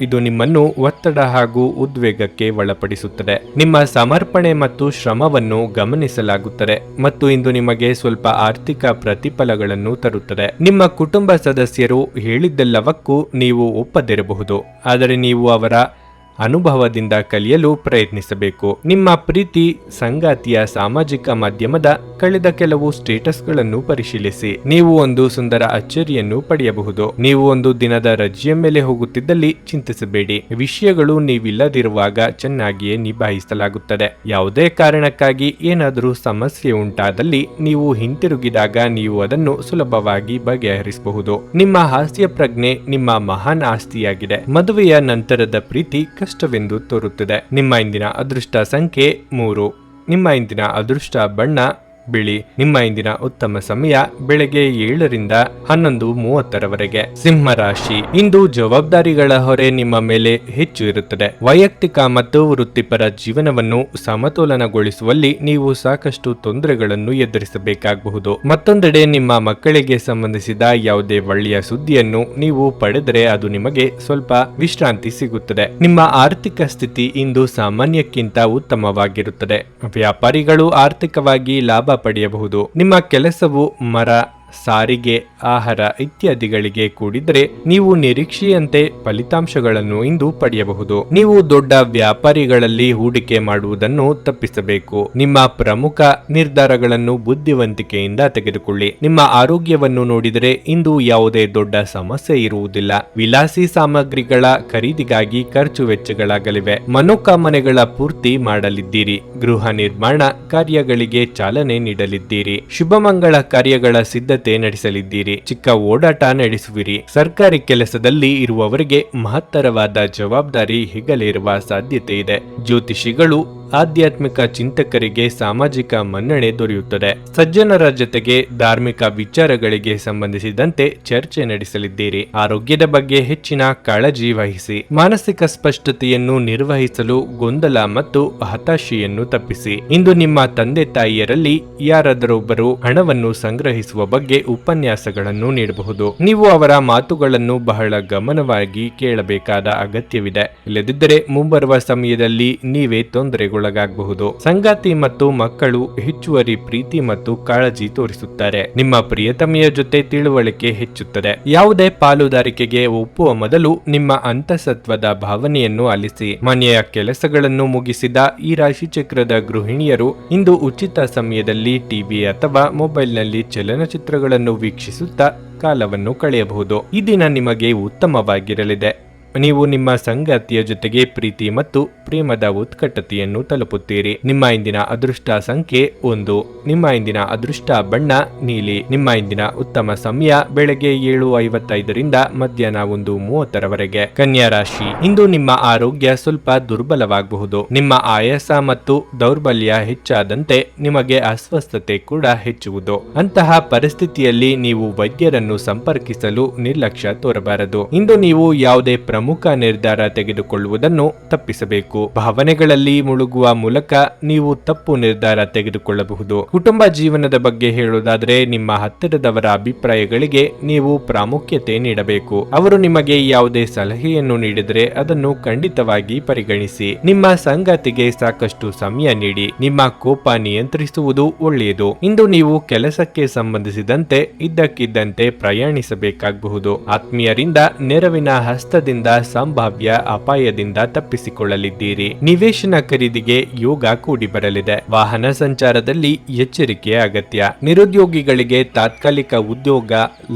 ಇದು ನಿಮ್ಮನ್ನು ಒತ್ತಡ ಹಾಗೂ ಉದ್ವೇಗಕ್ಕೆ ಒಳಪಡಿಸುತ್ತದೆ. ನಿಮ್ಮ ಸಮರ್ಪಣೆ ಮತ್ತು ಶ್ರಮವನ್ನು ಗಮನಿಸಲಾಗುತ್ತದೆ ಮತ್ತು ಇಂದು ನಿಮಗೆ ಸ್ವಲ್ಪ ಆರ್ಥಿಕ ಪ್ರತಿಫಲಗಳನ್ನು ತರುತ್ತದೆ. ನಿಮ್ಮ ಕುಟುಂಬ ಸದಸ್ಯರು ಹೇಳಿದ್ದೆಲ್ಲವಕ್ಕೂ ನೀವು ಒಪ್ಪದಿರಬಹುದು, ಆದರೆ ನೀವು ಅವರ ಅನುಭವದಿಂದ ಕಲಿಯಲು ಪ್ರಯತ್ನಿಸಬೇಕು. ನಿಮ್ಮ ಪ್ರೀತಿ ಸಂಗಾತಿಯ ಸಾಮಾಜಿಕ ಮಾಧ್ಯಮದ ಕಳೆದ ಕೆಲವು ಸ್ಟೇಟಸ್ಗಳನ್ನು ಪರಿಶೀಲಿಸಿ. ನೀವು ಒಂದು ಸುಂದರ ಅಚ್ಚರಿಯನ್ನು ಪಡೆಯಬಹುದು. ನೀವು ಒಂದು ದಿನದ ರಜೆಯ ಮೇಲೆ ಹೋಗುತ್ತಿದ್ದಲ್ಲಿ ಚಿಂತಿಸಬೇಡಿ. ವಿಷಯಗಳು ನೀವಿಲ್ಲದಿರುವಾಗ ಚೆನ್ನಾಗಿಯೇ ನಿಭಾಯಿಸಲಾಗುತ್ತದೆ. ಯಾವುದೇ ಕಾರಣಕ್ಕಾಗಿ ಏನಾದರೂ ಸಮಸ್ಯೆ ಉಂಟಾದಲ್ಲಿ ನೀವು ಹಿಂತಿರುಗಿದಾಗ ನೀವು ಅದನ್ನು ಸುಲಭವಾಗಿ ಬಗೆಹರಿಸಬಹುದು. ನಿಮ್ಮ ಹಾಸ್ಯ ಪ್ರಜ್ಞೆ ನಿಮ್ಮ ಮಹಾನ್ ಆಸ್ತಿಯಾಗಿದೆ. ಮದುವೆಯ ನಂತರದ ಪ್ರೀತಿ ಕಷ್ಟವೆಂದು ತೋರುತ್ತದೆ. ನಿಮ್ಮ ಇಂದಿನ ಅದೃಷ್ಟ ಸಂಖ್ಯೆ 3. ನಿಮ್ಮ ಇಂದಿನ ಅದೃಷ್ಟ ಬಣ್ಣ ಬಿಳಿ. ನಿಮ್ಮ ಇಂದಿನ ಉತ್ತಮ ಸಮಯ ಬೆಳಗ್ಗೆ 7ರಿಂದ 11:30ರವರೆಗೆ. ಸಿಂಹ ರಾಶಿ, ಇಂದು ಜವಾಬ್ದಾರಿಗಳ ಹೊರೆ ನಿಮ್ಮ ಮೇಲೆ ಹೆಚ್ಚು ಇರುತ್ತದೆ. ವೈಯಕ್ತಿಕ ಮತ್ತು ವೃತ್ತಿಪರ ಜೀವನವನ್ನು ಸಮತೋಲನಗೊಳಿಸುವಲ್ಲಿ ನೀವು ಸಾಕಷ್ಟು ತೊಂದರೆಗಳನ್ನು ಎದುರಿಸಬೇಕಾಗಬಹುದು. ಮತ್ತೊಂದೆಡೆ ನಿಮ್ಮ ಮಕ್ಕಳಿಗೆ ಸಂಬಂಧಿಸಿದ ಯಾವುದೇ ಒಳ್ಳೆಯ ಸುದ್ದಿಯನ್ನು ನೀವು ಪಡೆದರೆ ಅದು ನಿಮಗೆ ಸ್ವಲ್ಪ ವಿಶ್ರಾಂತಿ ಸಿಗುತ್ತದೆ. ನಿಮ್ಮ ಆರ್ಥಿಕ ಸ್ಥಿತಿ ಇಂದು ಸಾಮಾನ್ಯಕ್ಕಿಂತ ಉತ್ತಮವಾಗಿರುತ್ತದೆ. ವ್ಯಾಪಾರಿಗಳು ಆರ್ಥಿಕವಾಗಿ ಲಾಭ ಪಡೆಯಬಹುದು. ನಿಮ್ಮ ಕೆಲಸವು ಮರ, ಸಾರಿಗೆ, ಆಹಾರ ಇತ್ಯಾದಿಗಳಿಗೆ ಕೂಡಿದರೆ ನೀವು ನಿರೀಕ್ಷೆಯಂತೆ ಫಲಿತಾಂಶಗಳನ್ನು ಇಂದು ಪಡೆಯಬಹುದು. ನೀವು ದೊಡ್ಡ ವ್ಯಾಪಾರಿಗಳಲ್ಲಿ ಹೂಡಿಕೆ ಮಾಡುವುದನ್ನು ತಪ್ಪಿಸಬೇಕು. ನಿಮ್ಮ ಪ್ರಮುಖ ನಿರ್ಧಾರಗಳನ್ನು ಬುದ್ಧಿವಂತಿಕೆಯಿಂದ ತೆಗೆದುಕೊಳ್ಳಿ. ನಿಮ್ಮ ಆರೋಗ್ಯವನ್ನು ನೋಡಿದರೆ ಇಂದು ಯಾವುದೇ ದೊಡ್ಡ ಸಮಸ್ಯೆ ಇರುವುದಿಲ್ಲ. ವಿಲಾಸಿ ಸಾಮಗ್ರಿಗಳ ಖರೀದಿಗಾಗಿ ಖರ್ಚು ವೆಚ್ಚಗಳಾಗಲಿವೆ. ಮನೋಕಾಮನೆಗಳ ಪೂರ್ತಿ ಮಾಡಲಿದ್ದೀರಿ. ಗೃಹ ನಿರ್ಮಾಣ ಕಾರ್ಯಗಳಿಗೆ ಚಾಲನೆ ನೀಡಲಿದ್ದೀರಿ. ಶುಭಮಂಗಳ ಕಾರ್ಯಗಳ ಸಿದ್ಧತೆ ನಡೆಸಲಿದ್ದೀರಿ. ಚಿಕ್ಕ ಓಡಾಟ ನಡೆಸುವಿರಿ. ಸರ್ಕಾರಿ ಕೆಲಸದಲ್ಲಿ ಇರುವವರಿಗೆ ಮಹತ್ತರವಾದ ಜವಾಬ್ದಾರಿ ಹೆಗಲೇರುವ ಸಾಧ್ಯತೆ ಇದೆ. ಜ್ಯೋತಿಷಿಗಳು ಆಧ್ಯಾತ್ಮಿಕ ಚಿಂತಕರಿಗೆ ಸಾಮಾಜಿಕ ಮನ್ನಣೆ ದೊರೆಯುತ್ತದೆ. ಸಜ್ಜನರ ಜೊತೆಗೆ ಧಾರ್ಮಿಕ ವಿಚಾರಗಳಿಗೆ ಸಂಬಂಧಿಸಿದಂತೆ ಚರ್ಚೆ ನಡೆಸಲಿದ್ದೀರಿ. ಆರೋಗ್ಯದ ಬಗ್ಗೆ ಹೆಚ್ಚಿನ ಕಾಳಜಿ ವಹಿಸಿ. ಮಾನಸಿಕ ಸ್ಪಷ್ಟತೆಯನ್ನು ನಿರ್ವಹಿಸಲು ಗೊಂದಲ ಮತ್ತು ಹತಾಶೆಯನ್ನು ತಪ್ಪಿಸಿ. ಇಂದು ನಿಮ್ಮ ತಂದೆ ತಾಯಿಯರಲ್ಲಿ ಯಾರಾದರೊಬ್ಬರು ಹಣವನ್ನು ಸಂಗ್ರಹಿಸುವ ಬಗ್ಗೆ ಉಪನ್ಯಾಸಗಳನ್ನು ನೀಡಬಹುದು. ನೀವು ಅವರ ಮಾತುಗಳನ್ನು ಬಹಳ ಗಮನವಾಗಿ ಕೇಳಬೇಕಾದ ಅಗತ್ಯವಿದೆ. ಇಲ್ಲದಿದ್ದರೆ ಮುಂಬರುವ ಸಮಯದಲ್ಲಿ ನೀವೇ ತೊಂದರೆಗೊಳಗಾಗಬಹುದು. ಸಂಗಾತಿ ಮತ್ತು ಮಕ್ಕಳು ಹೆಚ್ಚುವರಿ ಪ್ರೀತಿ ಮತ್ತು ಕಾಳಜಿ ತೋರಿಸುತ್ತಾರೆ. ನಿಮ್ಮ ಪ್ರಿಯತಮೆಯ ಜೊತೆ ತಿಳುವಳಿಕೆ ಹೆಚ್ಚುತ್ತದೆ. ಯಾವುದೇ ಪಾಲುದಾರಿಕೆಗೆ ಒಪ್ಪುವ ಮೊದಲು ನಿಮ್ಮ ಅಂತಸತ್ವದ ಭಾವನೆಯನ್ನು ಆಲಿಸಿ. ಮನೆಯ ಕೆಲಸಗಳನ್ನು ಮುಗಿಸಿದ ಈ ರಾಶಿಚಕ್ರದ ಗೃಹಿಣಿಯರು ಇಂದು ಉಚಿತ ಸಮಯದಲ್ಲಿ ಟಿವಿ ಅಥವಾ ಮೊಬೈಲ್ನಲ್ಲಿ ಚಲನಚಿತ್ರಗಳನ್ನು ವೀಕ್ಷಿಸುತ್ತಾ ಕಾಲವನ್ನು ಕಳೆಯಬಹುದು. ಈ ದಿನ ನಿಮಗೆ ಉತ್ತಮವಾಗಿರಲಿದೆ. ನೀವು ನಿಮ್ಮ ಸಂಗಾತಿಯ ಜೊತೆಗೆ ಪ್ರೀತಿ ಮತ್ತು ಪ್ರೇಮದ ಉತ್ಕಟತೆಯನ್ನು ತಲುಪುತ್ತೀರಿ. ನಿಮ್ಮ ಇಂದಿನ ಅದೃಷ್ಟ ಸಂಖ್ಯೆ 1. ನಿಮ್ಮ ಇಂದಿನ ಅದೃಷ್ಟ ಬಣ್ಣ ನೀಲಿ. ನಿಮ್ಮ ಇಂದಿನ ಉತ್ತಮ ಸಮಯ ಬೆಳಗ್ಗೆ 7:55ರಿಂದ ಮಧ್ಯಾಹ್ನ 1:30ರವರೆಗೆ. ಕನ್ಯಾ ರಾಶಿ, ಇಂದು ನಿಮ್ಮ ಆರೋಗ್ಯ ಸ್ವಲ್ಪ ದುರ್ಬಲವಾಗಬಹುದು. ನಿಮ್ಮ ಆಯಾಸ ಮತ್ತು ದೌರ್ಬಲ್ಯ ಹೆಚ್ಚಾದಂತೆ ನಿಮಗೆ ಅಸ್ವಸ್ಥತೆ ಕೂಡ ಹೆಚ್ಚುವುದು. ಅಂತಹ ಪರಿಸ್ಥಿತಿಯಲ್ಲಿ ನೀವು ವೈದ್ಯರನ್ನು ಸಂಪರ್ಕಿಸಲು ನಿರ್ಲಕ್ಷ್ಯ ತೋರಬಾರದು. ಇಂದು ನೀವು ಯಾವುದೇ ಪ್ರಮುಖ ನಿರ್ಧಾರ ತೆಗೆದುಕೊಳ್ಳುವುದನ್ನು ತಪ್ಪಿಸಬೇಕು. ಭಾವನೆಗಳಲ್ಲಿ ಮುಳುಗುವ ಮೂಲಕ ನೀವು ತಪ್ಪು ನಿರ್ಧಾರ ತೆಗೆದುಕೊಳ್ಳಬಹುದು. ಕುಟುಂಬ ಜೀವನದ ಬಗ್ಗೆ ಹೇಳುವುದಾದರೆ ನಿಮ್ಮ ಹತ್ತಿರದವರ ಅಭಿಪ್ರಾಯಗಳಿಗೆ ನೀವು ಪ್ರಾಮುಖ್ಯತೆ ನೀಡಬೇಕು. ಅವರು ನಿಮಗೆ ಯಾವುದೇ ಸಲಹೆಯನ್ನು ನೀಡಿದರೆ ಅದನ್ನು ಖಂಡಿತವಾಗಿ ಪರಿಗಣಿಸಿ. ನಿಮ್ಮ ಸಂಗಾತಿಗೆ ಸಾಕಷ್ಟು ಸಮಯ ನೀಡಿ. ನಿಮ್ಮ ಕೋಪ ನಿಯಂತ್ರಿಸುವುದು ಒಳ್ಳೆಯದು. ಇಂದು ನೀವು ಕೆಲಸಕ್ಕೆ ಸಂಬಂಧಿಸಿದಂತೆ ಇದ್ದಕ್ಕಿದ್ದಂತೆ ಪ್ರಯಾಣಿಸಬೇಕಾಗಬಹುದು. ಆತ್ಮೀಯರಿಂದ ನೆರವಿನ ಹಸ್ತದಿಂದ ಸಂಭಾವ್ಯ ಅಪಾಯದಿಂದ ತಪ್ಪಿಸಿಕೊಳ್ಳಲಿದ್ದೀರಿ. ನಿವೇಶನ ಖರೀದಿಗೆ ಯೋಗ ಕೂಡಿ ಬರಲಿದೆ. ವಾಹನ ಸಂಚಾರದಲ್ಲಿ ಎಚ್ಚರಿಕೆ ಅಗತ್ಯ. ನಿರುದ್ಯೋಗಿಗಳಿಗೆ ತಾತ್ಕಾಲಿಕ ಉದ್ಯೋಗ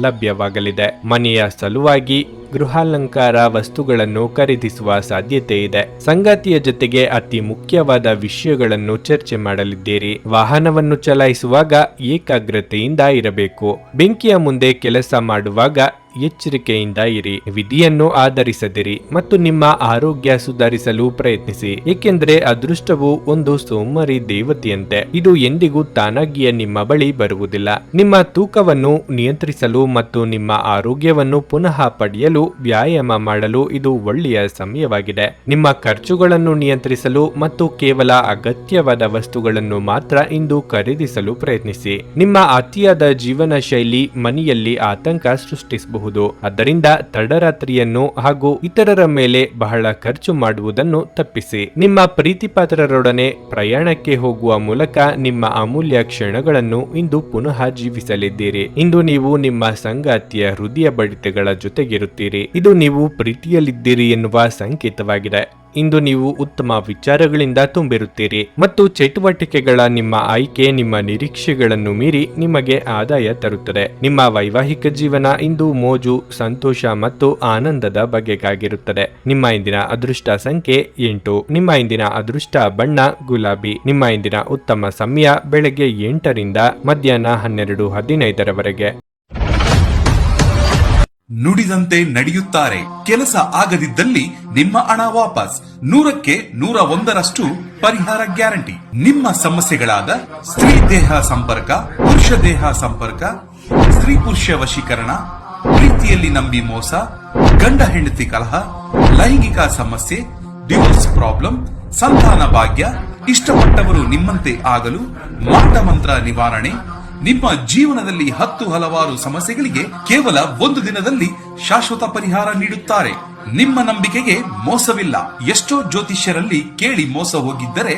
ಲಭ್ಯವಾಗಲಿದೆ. ಮನೆಯ ಸಲುವಾಗಿ ಗೃಹಾಲಂಕಾರ ವಸ್ತುಗಳನ್ನು ಖರೀದಿಸುವ ಸಾಧ್ಯತೆ ಇದೆ. ಸಂಗಾತಿಯ ಜೊತೆಗೆ ಅತಿ ಮುಖ್ಯವಾದ ವಿಷಯಗಳನ್ನು ಚರ್ಚೆ ಮಾಡಲಿದ್ದೀರಿ. ವಾಹನವನ್ನು ಚಲಾಯಿಸುವಾಗ ಏಕಾಗ್ರತೆಯಿಂದ ಇರಬೇಕು. ಬೆಂಕಿಯ ಮುಂದೆ ಕೆಲಸ ಮಾಡುವಾಗ ಎಚ್ಚರಿಕೆಯಿಂದ ಇರಿ. ವಿಧಿಯನ್ನು ಆಧರಿಸದಿರಿ ಮತ್ತು ನಿಮ್ಮ ಆರೋಗ್ಯ ಸುಧಾರಿಸಲು ಪ್ರಯತ್ನಿಸಿ. ಏಕೆಂದರೆ ಅದೃಷ್ಟವು ಒಂದು ಸೋಮಾರಿ ದೇವತೆಯಂತೆ. ಇದು ಎಂದಿಗೂ ತಾನಾಗಿಯೇ ನಿಮ್ಮ ಬಳಿ ಬರುವುದಿಲ್ಲ. ನಿಮ್ಮ ತೂಕವನ್ನು ನಿಯಂತ್ರಿಸಲು ಮತ್ತು ನಿಮ್ಮ ಆರೋಗ್ಯವನ್ನು ಪುನಃ ಪಡೆಯಲು ವ್ಯಾಯಾಮ ಮಾಡಲು ಇದು ಒಳ್ಳೆಯ ಸಮಯವಾಗಿದೆ. ನಿಮ್ಮ ಖರ್ಚುಗಳನ್ನು ನಿಯಂತ್ರಿಸಲು ಮತ್ತು ಕೇವಲ ಅಗತ್ಯವಾದ ವಸ್ತುಗಳನ್ನು ಮಾತ್ರ ಇಂದು ಖರೀದಿಸಲು ಪ್ರಯತ್ನಿಸಿ. ನಿಮ್ಮ ಅತಿಯಾದ ಜೀವನ ಶೈಲಿ ಮನೆಯಲ್ಲಿ ಆತಂಕ ಸೃಷ್ಟಿಸಬಹುದು. ಆದ್ದರಿಂದ ತಡರಾತ್ರಿಯನ್ನು ಹಾಗೂ ಇತರರ ಮೇಲೆ ಬಹಳ ಖರ್ಚು ಮಾಡುವುದನ್ನು ತಪ್ಪಿಸಿ. ನಿಮ್ಮ ಪ್ರೀತಿಪಾತ್ರರೊಡನೆ ಪ್ರಯಾಣಕ್ಕೆ ಹೋಗುವ ಮೂಲಕ ನಿಮ್ಮ ಅಮೂಲ್ಯ ಕ್ಷಣಗಳನ್ನು ಇಂದು ಪುನಃ ಜೀವಿಸಲಿದ್ದೀರಿ. ಇಂದು ನೀವು ನಿಮ್ಮ ಸಂಗಾತಿಯ ಹೃದಯ ಬಡಿತಗಳ ಜೊತೆಗಿರುತ್ತೀರಿ. ಇದು ನೀವು ಪ್ರೀತಿಯಲ್ಲಿದ್ದೀರಿ ಎನ್ನುವ ಸಂಕೇತವಾಗಿದೆ. ಇಂದು ನೀವು ಉತ್ತಮ ವಿಚಾರಗಳಿಂದ ತುಂಬಿರುತ್ತೀರಿ ಮತ್ತು ಚಟುವಟಿಕೆಗಳ ನಿಮ್ಮ ಆಯ್ಕೆ ನಿಮ್ಮ ನಿರೀಕ್ಷೆಗಳನ್ನು ಮೀರಿ ನಿಮಗೆ ಆದಾಯ ತರುತ್ತದೆ. ನಿಮ್ಮ ವೈವಾಹಿಕ ಜೀವನ ಇಂದು ಮೋಜು, ಸಂತೋಷ ಮತ್ತು ಆನಂದದ ಬಗೆಗಾಗಿರುತ್ತದೆ. ನಿಮ್ಮ ಇಂದಿನ ಅದೃಷ್ಟ ಸಂಖ್ಯೆ 8. ನಿಮ್ಮ ಇಂದಿನ ಅದೃಷ್ಟ ಬಣ್ಣ ಗುಲಾಬಿ. ನಿಮ್ಮ ಇಂದಿನ ಉತ್ತಮ ಸಮಯ ಬೆಳಗ್ಗೆ 8ರಿಂದ ಮಧ್ಯಾಹ್ನ 12:15ರವರೆಗೆ. ನುಡಿದಂತೆ ನಡೆಯುತ್ತಾರೆ. ಕೆಲಸ ಆಗದಿದ್ದಲ್ಲಿ ನಿಮ್ಮ ಹಣ ವಾಪಸ್. 100ಕ್ಕೆ 101ರಷ್ಟು ಪರಿಹಾರ ಗ್ಯಾರಂಟಿ. ನಿಮ್ಮ ಸಮಸ್ಯೆಗಳಾದ ಸ್ತ್ರೀ ದೇಹ ಸಂಪರ್ಕ, ಪುರುಷ ದೇಹ ಸಂಪರ್ಕ, ಸ್ತ್ರೀ ಪುರುಷ ವಶೀಕರಣ, ಪ್ರೀತಿಯಲ್ಲಿ ನಂಬಿ ಮೋಸ, ಗಂಡ ಹೆಂಡತಿ ಕಲಹ, ಲೈಂಗಿಕ ಸಮಸ್ಯೆ, ಡಿವೋರ್ಸ್ ಪ್ರಾಬ್ಲಮ್, ಸಂತಾನ ಭಾಗ್ಯ, ಇಷ್ಟಪಟ್ಟವರು ನಿಮ್ಮಂತೆ ಆಗಲು, ಮಾಟ ಮಂತ್ರ ನಿವಾರಣೆ, ನಿಮ್ಮ ಜೀವನದಲ್ಲಿ 10 ಹಲವಾರು ಸಮಸ್ಯೆಗಳಿಗೆ ಕೇವಲ 1 ದಿನದಲ್ಲಿ ಶಾಶ್ವತ ಪರಿಹಾರ ನೀಡುತ್ತಾರೆ. ನಿಮ್ಮ ನಂಬಿಕೆಗೆ ಮೋಸವಿಲ್ಲ. ಎಷ್ಟೋ ಜ್ಯೋತಿಷ್ಯರಲ್ಲಿ ಕೇಳಿ ಮೋಸ ಹೋಗಿದ್ದರೆ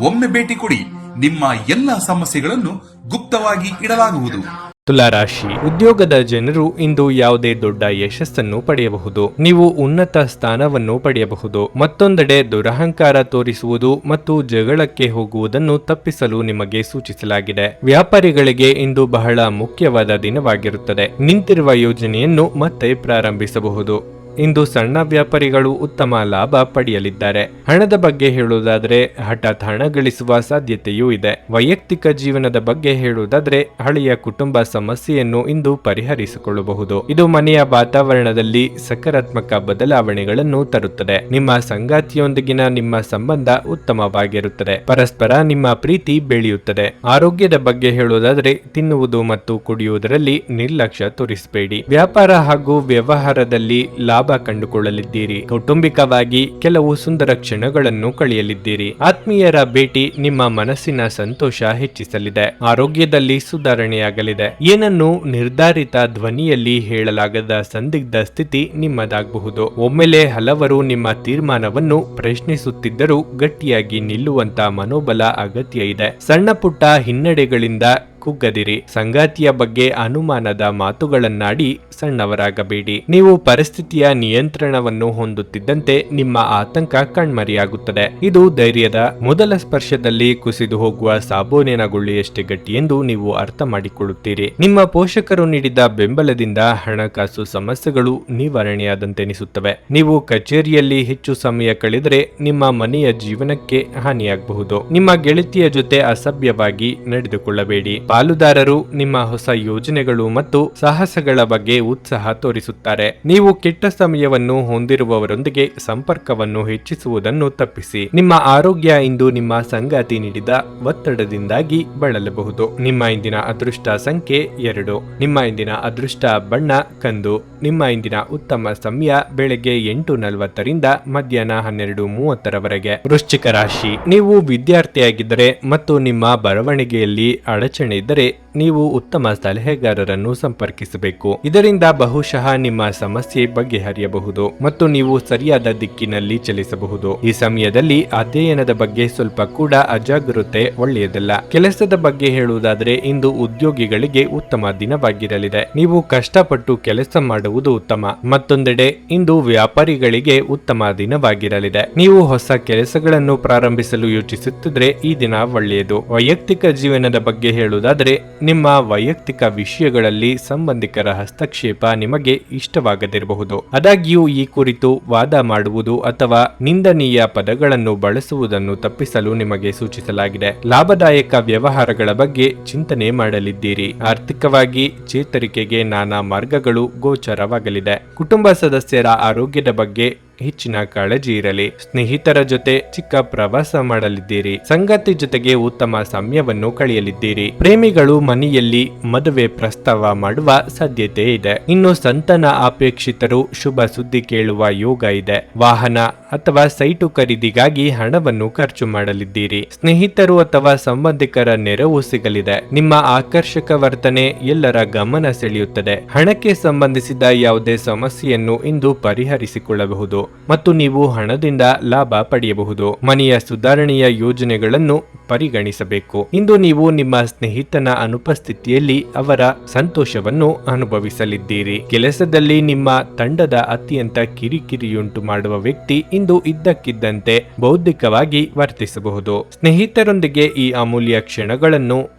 ಒಮ್ಮೆ ಭೇಟಿ ಕೊಡಿ. ನಿಮ್ಮ ಎಲ್ಲಾ ಸಮಸ್ಯೆಗಳನ್ನು ಗುಪ್ತವಾಗಿ ಇಡಲಾಗುವುದು. ತುಲಾರಾಶಿ, ಉದ್ಯೋಗದ ಜನರು ಇಂದು ಯಾವುದೇ ದೊಡ್ಡ ಯಶಸ್ಸನ್ನು ಪಡೆಯಬಹುದು. ನೀವು ಉನ್ನತ ಸ್ಥಾನವನ್ನು ಪಡೆಯಬಹುದು. ಮತ್ತೊಂದೆಡೆ ದುರಹಂಕಾರ ತೋರಿಸುವುದು ಮತ್ತು ಜಗಳಕ್ಕೆ ಹೋಗುವುದನ್ನು ತಪ್ಪಿಸಲು ನಿಮಗೆ ಸೂಚಿಸಲಾಗಿದೆ. ವ್ಯಾಪಾರಿಗಳಿಗೆ ಇಂದು ಬಹಳ ಮುಖ್ಯವಾದ ದಿನವಾಗಿರುತ್ತದೆ. ನಿಂತಿರುವ ಯೋಜನೆಯನ್ನು ಮತ್ತೆ ಪ್ರಾರಂಭಿಸಬಹುದು. ಇಂದು ಸಣ್ಣ ವ್ಯಾಪಾರಿಗಳು ಉತ್ತಮ ಲಾಭ ಪಡೆಯಲಿದ್ದಾರೆ. ಹಣದ ಬಗ್ಗೆ ಹೇಳುವುದಾದರೆ ಹಠಾತ್ ಹಣ ಗಳಿಸುವ ಸಾಧ್ಯತೆಯೂ ಇದೆ. ವೈಯಕ್ತಿಕ ಜೀವನದ ಬಗ್ಗೆ ಹೇಳುವುದಾದರೆ ಹಳೆಯ ಕುಟುಂಬ ಸಮಸ್ಯೆಯನ್ನು ಇಂದು ಪರಿಹರಿಸಿಕೊಳ್ಳಬಹುದು. ಇದು ಮನೆಯ ವಾತಾವರಣದಲ್ಲಿ ಸಕಾರಾತ್ಮಕ ಬದಲಾವಣೆಗಳನ್ನು ತರುತ್ತದೆ. ನಿಮ್ಮ ಸಂಗಾತಿಯೊಂದಿಗಿನ ನಿಮ್ಮ ಸಂಬಂಧ ಉತ್ತಮವಾಗಿರುತ್ತದೆ. ಪರಸ್ಪರ ನಿಮ್ಮ ಪ್ರೀತಿ ಬೆಳೆಯುತ್ತದೆ. ಆರೋಗ್ಯದ ಬಗ್ಗೆ ಹೇಳುವುದಾದರೆ ತಿನ್ನುವುದು ಮತ್ತು ಕುಡಿಯುವುದರಲ್ಲಿ ನಿರ್ಲಕ್ಷ್ಯ ತೋರಿಸಬೇಡಿ. ವ್ಯಾಪಾರ ಹಾಗೂ ವ್ಯವಹಾರದಲ್ಲಿ ಲಾಭ ಕಂಡುಕೊಳ್ಳಲಿದ್ದೀರಿ. ಕೌಟುಂಬಿಕವಾಗಿ ಕೆಲವು ಸುಂದರ ಕ್ಷಣಗಳನ್ನು ಕಳೆಯಲಿದ್ದೀರಿ. ಆತ್ಮೀಯರ ಭೇಟಿ ನಿಮ್ಮ ಮನಸ್ಸಿನ ಸಂತೋಷ ಹೆಚ್ಚಿಸಲಿದೆ. ಆರೋಗ್ಯದಲ್ಲಿ ಸುಧಾರಣೆಯಾಗಲಿದೆ. ಏನನ್ನು ನಿರ್ಧಾರಿತ ಧ್ವನಿಯಲ್ಲಿ ಹೇಳಲಾಗದ ಸಂದಿಗ್ಧ ಸ್ಥಿತಿ ನಿಮ್ಮದಾಗಬಹುದು. ಒಮ್ಮೆಲೆ ಹಲವರು ನಿಮ್ಮ ತೀರ್ಮಾನವನ್ನು ಪ್ರಶ್ನಿಸುತ್ತಿದ್ದರೂ ಗಟ್ಟಿಯಾಗಿ ನಿಲ್ಲುವಂತ ಮನೋಬಲ ಅಗತ್ಯ ಇದೆ. ಸಣ್ಣ ಪುಟ್ಟ ಹಿನ್ನಡೆಗಳಿಂದ ಕುಗ್ಗದಿರಿ. ಸಂಗಾತಿಯ ಬಗ್ಗೆ ಅನುಮಾನದ ಮಾತುಗಳನ್ನಾಡಿ ಸಣ್ಣವರಾಗಬೇಡಿ. ನೀವು ಪರಿಸ್ಥಿತಿಯ ನಿಯಂತ್ರಣವನ್ನು ಹೊಂದುತ್ತಿದ್ದಂತೆ ನಿಮ್ಮ ಆತಂಕ ಕಣ್ಮರೆಯಾಗುತ್ತದೆ. ಇದು ಧೈರ್ಯದ ಮೊದಲ ಸ್ಪರ್ಶದಲ್ಲಿ ಕುಸಿದು ಹೋಗುವ ಸಾಬೂನಿನ ಗುಳ್ಳೆಯಷ್ಟೇ ಗಟ್ಟಿ ಎಂದು ನೀವು ಅರ್ಥ ಮಾಡಿಕೊಳ್ಳುತ್ತೀರಿ. ನಿಮ್ಮ ಪೋಷಕರು ನೀಡಿದ ಬೆಂಬಲದಿಂದ ಹಣಕಾಸು ಸಮಸ್ಯೆಗಳು ನಿವಾರಣೆಯಾದಂತೆನಿಸುತ್ತವೆ. ನೀವು ಕಚೇರಿಯಲ್ಲಿ ಹೆಚ್ಚು ಸಮಯ ಕಳೆದರೆ ನಿಮ್ಮ ಮನೆಯ ಜೀವನಕ್ಕೆ ಹಾನಿಯಾಗಬಹುದು. ನಿಮ್ಮ ಗೆಳತಿಯ ಜೊತೆ ಅಸಭ್ಯವಾಗಿ ನಡೆದುಕೊಳ್ಳಬೇಡಿ. ಪಾಲುದಾರರು ನಿಮ್ಮ ಹೊಸ ಯೋಜನೆಗಳು ಮತ್ತು ಸಾಹಸಗಳ ಬಗ್ಗೆ ಉತ್ಸಾಹ ತೋರಿಸುತ್ತಾರೆ. ನೀವು ಕೆಟ್ಟ ಸಮಯವನ್ನು ಹೊಂದಿರುವವರೊಂದಿಗೆ ಸಂಪರ್ಕವನ್ನು ಹೆಚ್ಚಿಸುವುದನ್ನು ತಪ್ಪಿಸಿ. ನಿಮ್ಮ ಆರೋಗ್ಯ ಇಂದು ನಿಮ್ಮ ಸಂಗಾತಿ ನೀಡಿದ ಒತ್ತಡದಿಂದಾಗಿ ಬಳಲಬಹುದು. ನಿಮ್ಮ ಇಂದಿನ ಅದೃಷ್ಟ ಸಂಖ್ಯೆ 2. ನಿಮ್ಮ ಇಂದಿನ ಅದೃಷ್ಟ ಬಣ್ಣ ಕಂದು. ನಿಮ್ಮ ಇಂದಿನ ಉತ್ತಮ ಸಮಯ ಬೆಳಗ್ಗೆ 8:40ರಿಂದ ಮಧ್ಯಾಹ್ನ 12:30ರವರೆಗೆ. ವೃಶ್ಚಿಕ ರಾಶಿ, ನೀವು ವಿದ್ಯಾರ್ಥಿಯಾಗಿದ್ದರೆ ಮತ್ತು ನಿಮ್ಮ ಬರವಣಿಗೆಯಲ್ಲಿ ಅಡಚಣೆ ಇದ್ದರೆ ನೀವು ಉತ್ತಮ ಸಲಹೆಗಾರರನ್ನು ಸಂಪರ್ಕಿಸಬೇಕು. ಇದರಿಂದ ಬಹುಶಃ ನಿಮ್ಮ ಸಮಸ್ಯೆ ಬಗೆಹರಿಯಬಹುದು ಮತ್ತು ನೀವು ಸರಿಯಾದ ದಿಕ್ಕಿನಲ್ಲಿ ಚಲಿಸಬಹುದು. ಈ ಸಮಯದಲ್ಲಿ ಅಧ್ಯಯನದ ಬಗ್ಗೆ ಸ್ವಲ್ಪ ಕೂಡ ಅಜಾಗರೂಕತೆ ಒಳ್ಳೆಯದಲ್ಲ. ಕೆಲಸದ ಬಗ್ಗೆ ಹೇಳುವುದಾದರೆ ಇಂದು ಉದ್ಯೋಗಿಗಳಿಗೆ ಉತ್ತಮ ದಿನವಾಗಿರಲಿದೆ. ನೀವು ಕಷ್ಟಪಟ್ಟು ಕೆಲಸ ಮಾಡುವುದು ಉತ್ತಮ. ಮತ್ತೊಂದೆಡೆ ಇಂದು ವ್ಯಾಪಾರಿಗಳಿಗೆ ಉತ್ತಮ ದಿನವಾಗಿರಲಿದೆ. ನೀವು ಹೊಸ ಕೆಲಸಗಳನ್ನು ಪ್ರಾರಂಭಿಸಲು ಯೋಚಿಸುತ್ತಿದ್ರೆ ಈ ದಿನ ಒಳ್ಳೆಯದು. ವೈಯಕ್ತಿಕ ಜೀವನದ ಬಗ್ಗೆ ಹೇಳುವುದಾದರೆ ನಿಮ್ಮ ವೈಯಕ್ತಿಕ ವಿಷಯಗಳಲ್ಲಿ ಸಂಬಂಧಿಕರ ಹಸ್ತಕ್ಷೇಪ ನಿಮಗೆ ಇಷ್ಟವಾಗದಿರಬಹುದು. ಆದಾಗ್ಯೂ ಈ ಕುರಿತು ವಾದ ಮಾಡುವುದು ಅಥವಾ ನಿಂದನೀಯ ಪದಗಳನ್ನು ಬಳಸುವುದನ್ನು ತಪ್ಪಿಸಲು ನಿಮಗೆ ಸೂಚಿಸಲಾಗಿದೆ. ಲಾಭದಾಯಕ ವ್ಯವಹಾರಗಳ ಬಗ್ಗೆ ಚಿಂತನೆ ಮಾಡಲಿದ್ದೀರಿ. ಆರ್ಥಿಕವಾಗಿ ಚೇತರಿಕೆಗೆ ನಾನಾ ಮಾರ್ಗಗಳು ಗೋಚರವಾಗಲಿದೆ. ಕುಟುಂಬ ಸದಸ್ಯರ ಆರೋಗ್ಯದ ಬಗ್ಗೆ ಹೆಚ್ಚಿನ ಕಾಳಜಿ ಇರಲಿ. ಸ್ನೇಹಿತರ ಜೊತೆ ಚಿಕ್ಕ ಪ್ರವಾಸ ಮಾಡಲಿದ್ದೀರಿ. ಸಂಗಾತಿ ಜೊತೆಗೆ ಉತ್ತಮ ಸಮಯವನ್ನು ಕಳೆಯಲಿದ್ದೀರಿ. ಪ್ರೇಮಿಗಳು ಮನೆಯಲ್ಲಿ ಮದುವೆ ಪ್ರಸ್ತಾವ ಮಾಡುವ ಸಾಧ್ಯತೆ ಇದೆ. ಇನ್ನು ಸಂತಾನ ಅಪೇಕ್ಷಿತರು ಶುಭ ಸುದ್ದಿ ಕೇಳುವ ಯೋಗ ಇದೆ. ವಾಹನ ಅಥವಾ ಸೈಟು ಖರೀದಿಗಾಗಿ ಹಣವನ್ನು ಖರ್ಚು ಮಾಡಲಿದ್ದೀರಿ. ಸ್ನೇಹಿತರು ಅಥವಾ ಸಂಬಂಧಿಕರ ನೆರವು ಸಿಗಲಿದೆ. ನಿಮ್ಮ ಆಕರ್ಷಕ ವರ್ತನೆ ಎಲ್ಲರ ಗಮನ ಸೆಳೆಯುತ್ತದೆ. ಹಣಕ್ಕೆ ಸಂಬಂಧಿಸಿದ ಯಾವುದೇ ಸಮಸ್ಯೆಯನ್ನು ಇಂದು ಪರಿಹರಿಸಿಕೊಳ್ಳಬಹುದು ಮತ್ತು ನೀವು ಹಣದಿಂದ ಲಾಭ ಪಡೆಯಬಹುದು. ಮನೆಯ ಸುಧಾರಣೆಯ ಯೋಜನೆಗಳನ್ನು ಪರಿಗಣಿಸಬೇಕು. ಇಂದು ನೀವು ನಿಮ್ಮ ಸ್ನೇಹಿತನ ಅನುಪಸ್ಥಿತಿಯಲ್ಲಿ ಅವರ ಸಂತೋಷವನ್ನು ಅನುಭವಿಸಲಿದ್ದೀರಿ. ಕೆಲಸದಲ್ಲಿ ನಿಮ್ಮ ತಂಡದ ಅತ್ಯಂತ ಕಿರಿಕಿರಿಯುಂಟು ಮಾಡುವ ವ್ಯಕ್ತಿ ಇಂದು ಇದ್ದಕ್ಕಿದ್ದಂತೆ ಬೌದ್ಧಿಕವಾಗಿ ವರ್ತಿಸಬಹುದು. ಸ್ನೇಹಿತರೊಂದಿಗೆ ಈ ಅಮೂಲ್ಯ ಕ್ಷಣಗಳನ್ನು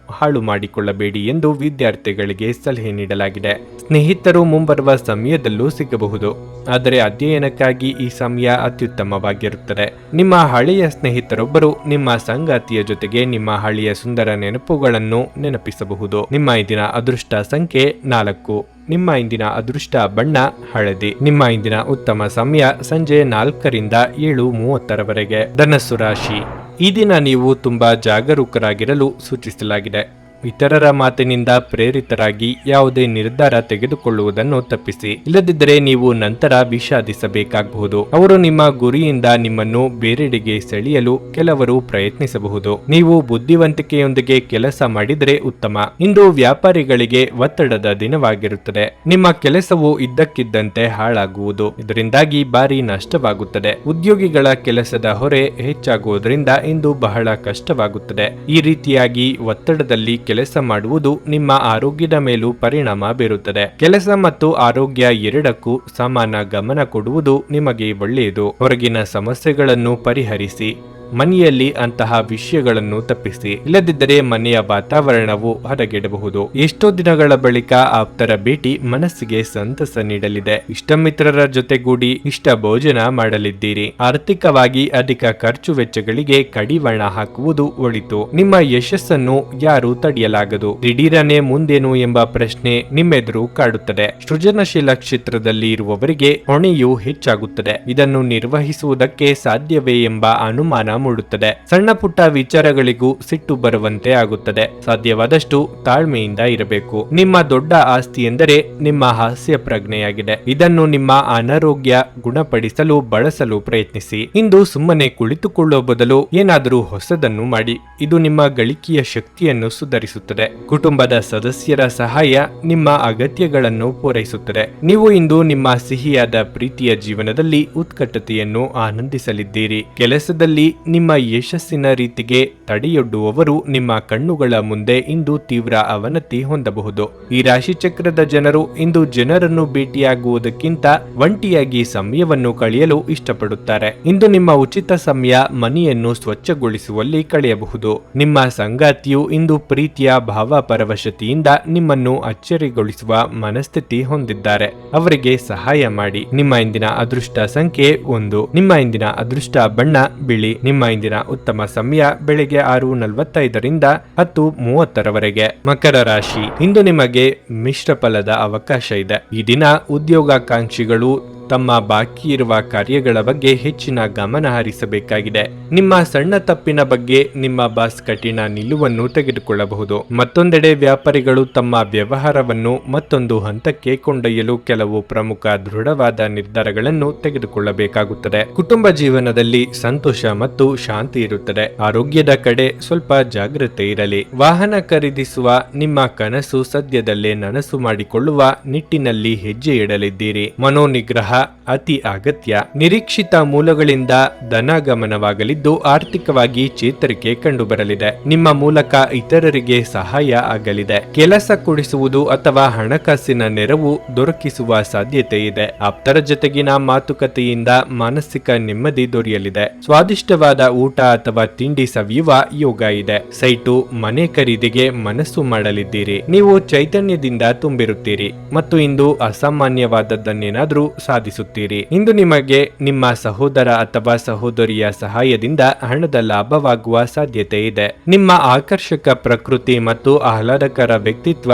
ಹಾಳು ಮಾಡಿಕೊಳ್ಳಬೇಡಿ ಎಂದು ವಿದ್ಯಾರ್ಥಿಗಳಿಗೆ ಸಲಹೆ ನೀಡಲಾಗಿದೆ. ಸ್ನೇಹಿತರು ಮುಂಬರುವ ಸಮಯದಲ್ಲೂ ಸಿಗಬಹುದು, ಆದರೆ ಅಧ್ಯಯನಕ್ಕಾಗಿ ಈ ಸಮಯ ಅತ್ಯುತ್ತಮವಾಗಿರುತ್ತದೆ. ನಿಮ್ಮ ಹಳೆಯ ಸ್ನೇಹಿತರೊಬ್ಬರು ನಿಮ್ಮ ಸಂಗಾತಿಯ ಜೊತೆಗೆ ನಿಮ್ಮ ಹಳೆಯ ಸುಂದರ ನೆನಪುಗಳನ್ನು ನೆನಪಿಸಬಹುದು. ನಿಮ್ಮ ಇಂದಿನ ಅದೃಷ್ಟ ಸಂಖ್ಯೆ 4. ನಿಮ್ಮ ಇಂದಿನ ಅದೃಷ್ಟ ಬಣ್ಣ ಹಳದಿ. ನಿಮ್ಮ ಇಂದಿನ ಉತ್ತಮ ಸಮಯ ಸಂಜೆ 4ರಿಂದ 7:30ರವರೆಗೆ. ಧನಸ್ಸು ರಾಶಿ, ಈ ದಿನ ನೀವು ತುಂಬಾ ಜಾಗರೂಕರಾಗಿರಲು ಸೂಚಿಸಲಾಗಿದೆ. ಇತರರ ಮಾತಿನಿಂದ ಪ್ರೇರಿತರಾಗಿ ಯಾವುದೇ ನಿರ್ಧಾರ ತೆಗೆದುಕೊಳ್ಳುವುದನ್ನು ತಪ್ಪಿಸಿ, ಇಲ್ಲದಿದ್ದರೆ ನೀವು ನಂತರ ವಿಷಾದಿಸಬೇಕಾಗಬಹುದು. ಅವರು ನಿಮ್ಮ ಗುರಿಯಿಂದ ನಿಮ್ಮನ್ನು ಬೇರೆಡೆಗೆ ಸೆಳೆಯಲು ಕೆಲವರು ಪ್ರಯತ್ನಿಸಬಹುದು. ನೀವು ಬುದ್ಧಿವಂತಿಕೆಯೊಂದಿಗೆ ಕೆಲಸ ಮಾಡಿದರೆ ಉತ್ತಮ. ಇಂದು ವ್ಯಾಪಾರಿಗಳಿಗೆ ಒತ್ತಡದ ದಿನವಾಗಿರುತ್ತದೆ. ನಿಮ್ಮ ಕೆಲಸವು ಇದ್ದಕ್ಕಿದ್ದಂತೆ ಹಾಳಾಗುವುದು, ಇದರಿಂದಾಗಿ ಭಾರಿ ನಷ್ಟವಾಗುತ್ತದೆ. ಉದ್ಯೋಗಿಗಳ ಕೆಲಸದ ಹೊರೆ ಹೆಚ್ಚಾಗುವುದರಿಂದ ಇಂದು ಬಹಳ ಕಷ್ಟವಾಗುತ್ತದೆ. ಈ ರೀತಿಯಾಗಿ ಒತ್ತಡದಲ್ಲಿ ಕೆಲಸ ಮಾಡುವುದು ನಿಮ್ಮ ಆರೋಗ್ಯದ ಮೇಲೂ ಪರಿಣಾಮ ಬೀರುತ್ತದೆ. ಕೆಲಸ ಮತ್ತು ಆರೋಗ್ಯ ಎರಡಕ್ಕೂ ಸಮಾನ ಗಮನ ಕೊಡುವುದು ನಿಮಗೆ ಒಳ್ಳೆಯದು. ಹೊರಗಿನ ಸಮಸ್ಯೆಗಳನ್ನು ಪರಿಹರಿಸಿ, ಮನೆಯಲ್ಲಿ ಅಂತಹ ವಿಷಯಗಳನ್ನು ತಪ್ಪಿಸಿ, ಇಲ್ಲದಿದ್ದರೆ ಮನೆಯ ವಾತಾವರಣವು ಹದಗೆಡಬಹುದು. ಎಷ್ಟೋ ದಿನಗಳ ಬಳಿಕ ಆಪ್ತರ ಭೇಟಿ ಮನಸ್ಸಿಗೆ ಸಂತಸ ನೀಡಲಿದೆ. ಇಷ್ಟ ಮಿತ್ರರ ಜೊತೆಗೂಡಿ ಇಷ್ಟ ಭೋಜನ ಮಾಡಲಿದ್ದೀರಿ. ಆರ್ಥಿಕವಾಗಿ ಅಧಿಕ ಖರ್ಚು ವೆಚ್ಚಗಳಿಗೆ ಕಡಿವಾಣ ಹಾಕುವುದು ಒಳಿತು. ನಿಮ್ಮ ಯಶಸ್ಸನ್ನು ಯಾರು ತಡೆಯಲಾಗದು. ದಿಢೀರನೆ ಮುಂದೇನು ಎಂಬ ಪ್ರಶ್ನೆ ನಿಮ್ಮೆದುರು ಕಾಡುತ್ತದೆ. ಸೃಜನಶೀಲ ಕ್ಷೇತ್ರದಲ್ಲಿ ಇರುವವರಿಗೆ ಹೊಣೆಯೂ ಹೆಚ್ಚಾಗುತ್ತದೆ. ಇದನ್ನು ನಿರ್ವಹಿಸುವುದಕ್ಕೆ ಸಾಧ್ಯವೇ ಎಂಬ ಅನುಮಾನ ಮೂಡುತ್ತದೆ. ಸಣ್ಣ ಪುಟ್ಟ ವಿಚಾರಗಳಿಗೂ ಸಿಟ್ಟು ಬರುವಂತೆ ಆಗುತ್ತದೆ. ಸಾಧ್ಯವಾದಷ್ಟು ತಾಳ್ಮೆಯಿಂದ ಇರಬೇಕು. ನಿಮ್ಮ ದೊಡ್ಡ ಆಸ್ತಿ ಎಂದರೆ ನಿಮ್ಮ ಹಾಸ್ಯ ಪ್ರಜ್ಞೆಯಾಗಿದೆ. ಇದನ್ನು ನಿಮ್ಮ ಅನಾರೋಗ್ಯ ಗುಣಪಡಿಸಲು ಬಳಸಲು ಪ್ರಯತ್ನಿಸಿ. ಇಂದು ಸುಮ್ಮನೆ ಕುಳಿತುಕೊಳ್ಳುವ ಬದಲು ಏನಾದರೂ ಹೊಸದನ್ನು ಮಾಡಿ. ಇದು ನಿಮ್ಮ ಗಳಿಕೆಯ ಶಕ್ತಿಯನ್ನು ಸುಧಾರಿಸುತ್ತದೆ. ಕುಟುಂಬದ ಸದಸ್ಯರ ಸಹಾಯ ನಿಮ್ಮ ಅಗತ್ಯಗಳನ್ನು ಪೂರೈಸುತ್ತದೆ. ನೀವು ಇಂದು ನಿಮ್ಮ ಸಿಹಿಯಾದ ಪ್ರೀತಿಯ ಜೀವನದಲ್ಲಿ ಉತ್ಕಟತೆಯನ್ನು ಆನಂದಿಸಲಿದ್ದೀರಿ. ಕೆಲಸದಲ್ಲಿ ನಿಮ್ಮ ಯಶಸ್ಸಿನ ರೀತಿಗೆ ತಡೆಯೊಡ್ಡುವವರು ನಿಮ್ಮ ಕಣ್ಣುಗಳ ಮುಂದೆ ಇಂದು ತೀವ್ರ ಅವನತಿ ಹೊಂದಬಹುದು. ಈ ರಾಶಿ ಚಕ್ರದ ಜನರು ಇಂದು ಜನರನ್ನು ಭೇಟಿಯಾಗುವುದಕ್ಕಿಂತ ಒಂಟಿಯಾಗಿ ಸಮಯವನ್ನು ಕಳೆಯಲು ಇಷ್ಟಪಡುತ್ತಾರೆ. ಇಂದು ನಿಮ್ಮ ಉಚಿತ ಸಮಯ ಮನೆಯನ್ನು ಸ್ವಚ್ಛಗೊಳಿಸುವಲ್ಲಿ ಕಳೆಯಬಹುದು. ನಿಮ್ಮ ಸಂಗಾತಿಯು ಇಂದು ಪ್ರೀತಿಯ ಭಾವಪರವಶತೆಯಿಂದ ನಿಮ್ಮನ್ನು ಅಚ್ಚರಿಗೊಳಿಸುವ ಮನಸ್ಥಿತಿ ಹೊಂದಿದ್ದಾರೆ. ಅವರಿಗೆ ಸಹಾಯ ಮಾಡಿ. ನಿಮ್ಮ ಇಂದಿನ ಅದೃಷ್ಟ ಸಂಖ್ಯೆ 1. ನಿಮ್ಮ ಇಂದಿನ ಅದೃಷ್ಟ ಬಣ್ಣ ಬಿಳಿ. ನಿಮ್ಮ ಇಂದಿನ ಉತ್ತಮ ಸಮಯ ಬೆಳಗ್ಗೆ 6:45ರಿಂದ 10:30ರವರೆಗೆ. ಮಕರ ರಾಶಿ, ಇಂದು ನಿಮಗೆ ಮಿಶ್ರ ಫಲದ ಅವಕಾಶ ಇದೆ. ಈ ದಿನ ಉದ್ಯೋಗಾಕಾಂಕ್ಷಿಗಳು ತಮ್ಮ ಬಾಕಿ ಇರುವ ಕಾರ್ಯಗಳ ಬಗ್ಗೆ ಹೆಚ್ಚಿನ ಗಮನ ಹರಿಸಬೇಕಾಗಿದೆ. ನಿಮ್ಮ ಸಣ್ಣ ತಪ್ಪಿನ ಬಗ್ಗೆ ನಿಮ್ಮ ಬಾಸ್ ಕಠಿಣ ನಿಲುವನ್ನು ತೆಗೆದುಕೊಳ್ಳಬಹುದು. ಮತ್ತೊಂದೆಡೆ ವ್ಯಾಪಾರಿಗಳು ತಮ್ಮ ವ್ಯವಹಾರವನ್ನು ಮತ್ತೊಂದು ಹಂತಕ್ಕೆ ಕೊಂಡೊಯ್ಯಲು ಕೆಲವು ಪ್ರಮುಖ ದೃಢವಾದ ನಿರ್ಧಾರಗಳನ್ನು ತೆಗೆದುಕೊಳ್ಳಬೇಕಾಗುತ್ತದೆ. ಕುಟುಂಬ ಜೀವನದಲ್ಲಿ ಸಂತೋಷ ಮತ್ತು ಶಾಂತಿ ಇರುತ್ತದೆ. ಆರೋಗ್ಯದ ಕಡೆ ಸ್ವಲ್ಪ ಜಾಗ್ರತೆ ಇರಲಿ. ವಾಹನ ಖರೀದಿಸುವ ನಿಮ್ಮ ಕನಸು ಸದ್ಯದಲ್ಲೇ ನನಸು ಮಾಡಿಕೊಳ್ಳುವ ನಿಟ್ಟಿನಲ್ಲಿ ಹೆಜ್ಜೆ ಇಡಲಿದ್ದೀರಿ. ಮನೋನಿಗ್ರಹ ಅತಿ ಅಗತ್ಯ. ನಿರೀಕ್ಷಿತ ಮೂಲಗಳಿಂದ ಧನಾಗಮನವಾಗಲಿದ್ದು ಆರ್ಥಿಕವಾಗಿ ಚೇತರಿಕೆ ಕಂಡುಬರಲಿದೆ. ನಿಮ್ಮ ಮೂಲಕ ಇತರರಿಗೆ ಸಹಾಯ ಆಗಲಿದೆ. ಕೆಲಸ ಕೊಡಿಸುವುದು ಅಥವಾ ಹಣಕಾಸಿನ ನೆರವು ದೊರಕಿಸುವ ಸಾಧ್ಯತೆ ಇದೆ. ಆಪ್ತರ ಜೊತೆಗಿನ ಮಾತುಕತೆಯಿಂದ ಮಾನಸಿಕ ನೆಮ್ಮದಿ ದೊರೆಯಲಿದೆ. ಸ್ವಾದಿಷ್ಟವಾದ ಊಟ ಅಥವಾ ತಿಂಡಿ ಸವಿಯುವ ಯೋಗ ಇದೆ. ಸೈಟು, ಮನೆ ಖರೀದಿಗೆ ಮನಸ್ಸು ಮಾಡಲಿದ್ದೀರಿ. ನೀವು ಚೈತನ್ಯದಿಂದ ತುಂಬಿರುತ್ತೀರಿ ಮತ್ತು ಇಂದು ಅಸಾಮಾನ್ಯವಾದದ್ದನ್ನೇನಾದರೂ ಸಾಧಿಸುತ್ತೀರಿ. ಇಂದು ನಿಮಗೆ ನಿಮ್ಮ ಸಹೋದರ ಅಥವಾ ಸಹೋದರಿಯ ಸಹಾಯದಿಂದ ಹಣದ ಲಾಭವಾಗುವ ಸಾಧ್ಯತೆ ಇದೆ. ನಿಮ್ಮ ಆಕರ್ಷಕ ಪ್ರಕೃತಿ ಮತ್ತು ಆಹ್ಲಾದಕರ ವ್ಯಕ್ತಿತ್ವ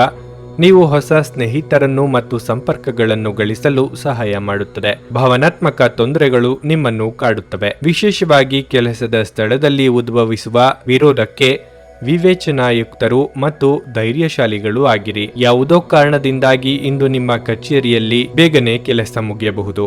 ನೀವು ಹೊಸ ಸ್ನೇಹಿತರನ್ನು ಮತ್ತು ಸಂಪರ್ಕಗಳನ್ನು ಗಳಿಸಲು ಸಹಾಯ ಮಾಡುತ್ತದೆ. ಭಾವನಾತ್ಮಕ ತೊಂದರೆಗಳು ನಿಮ್ಮನ್ನು ಕಾಡುತ್ತವೆ. ವಿಶೇಷವಾಗಿ ಕೆಲಸದ ಸ್ಥಳದಲ್ಲಿ ಉದ್ಭವಿಸುವ ವಿರೋಧಕ್ಕೆ ವಿವೇಚನಾಯುಕ್ತರು ಮತ್ತು ಧೈರ್ಯಶಾಲಿಗಳು ಆಗಿರಿ. ಯಾವುದೋ ಕಾರಣದಿಂದಾಗಿ ಇಂದು ನಿಮ್ಮ ಕಚೇರಿಯಲ್ಲಿ ಬೇಗನೆ ಕೆಲಸ ಮುಗಿಯಬಹುದು.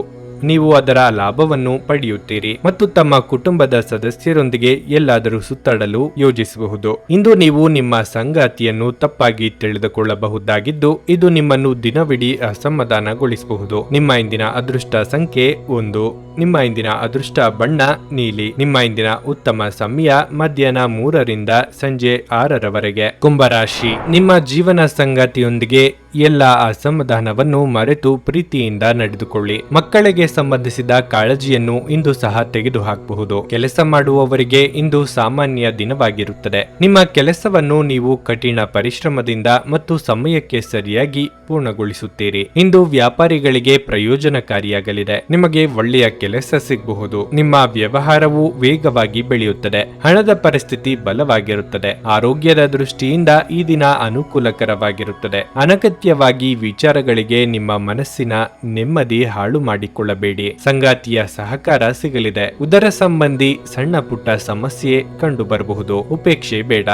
ನೀವು ಅದರ ಲಾಭವನ್ನು ಪಡೆಯುತ್ತೀರಿ ಮತ್ತು ತಮ್ಮ ಕುಟುಂಬದ ಸದಸ್ಯರೊಂದಿಗೆ ಎಲ್ಲಾದರೂ ಸುತ್ತಾಡಲು ಯೋಜಿಸಬಹುದು. ಇಂದು ನೀವು ನಿಮ್ಮ ಸಂಗಾತಿಯನ್ನು ತಪ್ಪಾಗಿ ತಿಳಿದುಕೊಳ್ಳಬಹುದಾಗಿದ್ದು ಇದು ನಿಮ್ಮನ್ನು ದಿನವಿಡೀ ಅಸಮಾಧಾನಗೊಳಿಸಬಹುದು. ನಿಮ್ಮ ಇಂದಿನ ಅದೃಷ್ಟ ಸಂಖ್ಯೆ 1. ನಿಮ್ಮ ಇಂದಿನ ಅದೃಷ್ಟ ಬಣ್ಣ ನೀಲಿ. ನಿಮ್ಮ ಇಂದಿನ ಉತ್ತಮ ಸಮಯ ಮಧ್ಯಾಹ್ನ 3ರಿಂದ ಸಂಜೆ 6ರವರೆಗೆ. ಕುಂಭರಾಶಿ, ನಿಮ್ಮ ಜೀವನ ಸಂಗಾತಿಯೊಂದಿಗೆ ಎಲ್ಲ ಅಸಮಾಧಾನವನ್ನು ಮರೆತು ಪ್ರೀತಿಯಿಂದ ನಡೆದುಕೊಳ್ಳಿ. ಮಕ್ಕಳಿಗೆ ಸಂಬಂಧಿಸಿದ ಕಾಳಜಿಯನ್ನು ಇಂದು ಸಹ ತೆಗೆದುಹಾಕಬಹುದು. ಕೆಲಸ ಮಾಡುವವರಿಗೆ ಇಂದು ಸಾಮಾನ್ಯ ದಿನವಾಗಿರುತ್ತದೆ. ನಿಮ್ಮ ಕೆಲಸವನ್ನು ನೀವು ಕಠಿಣ ಪರಿಶ್ರಮದಿಂದ ಮತ್ತು ಸಮಯಕ್ಕೆ ಸರಿಯಾಗಿ ಪೂರ್ಣಗೊಳಿಸುತ್ತೀರಿ. ಇಂದು ವ್ಯಾಪಾರಿಗಳಿಗೆ ಪ್ರಯೋಜನಕಾರಿಯಾಗಲಿದೆ. ನಿಮಗೆ ಒಳ್ಳೆಯ ಕೆಲಸ ಸಿಗಬಹುದು. ನಿಮ್ಮ ವ್ಯವಹಾರವು ವೇಗವಾಗಿ ಬೆಳೆಯುತ್ತದೆ. ಹಣದ ಪರಿಸ್ಥಿತಿ ಬಲವಾಗಿರುತ್ತದೆ. ಆರೋಗ್ಯದ ದೃಷ್ಟಿಯಿಂದ ಈ ದಿನ ಅನುಕೂಲಕರವಾಗಿರುತ್ತದೆ. ಅನಗತ್ಯವಾಗಿ ವಿಚಾರಗಳಿಗೆ ನಿಮ್ಮ ಮನಸ್ಸಿನ ನೆಮ್ಮದಿ ಹಾಳು ಮಾಡಿಕೊಳ್ಳಬೇಡಿ. ಸಂಗಾತಿಯ ಸಹಕಾರ ಸಿಗಲಿದೆ. ಉದರ ಸಂಬಂಧಿ ಸಣ್ಣ ಪುಟ್ಟ ಸಮಸ್ಯೆ ಕಂಡು ಬರಬಹುದು. ಉಪೇಕ್ಷೆ ಬೇಡ.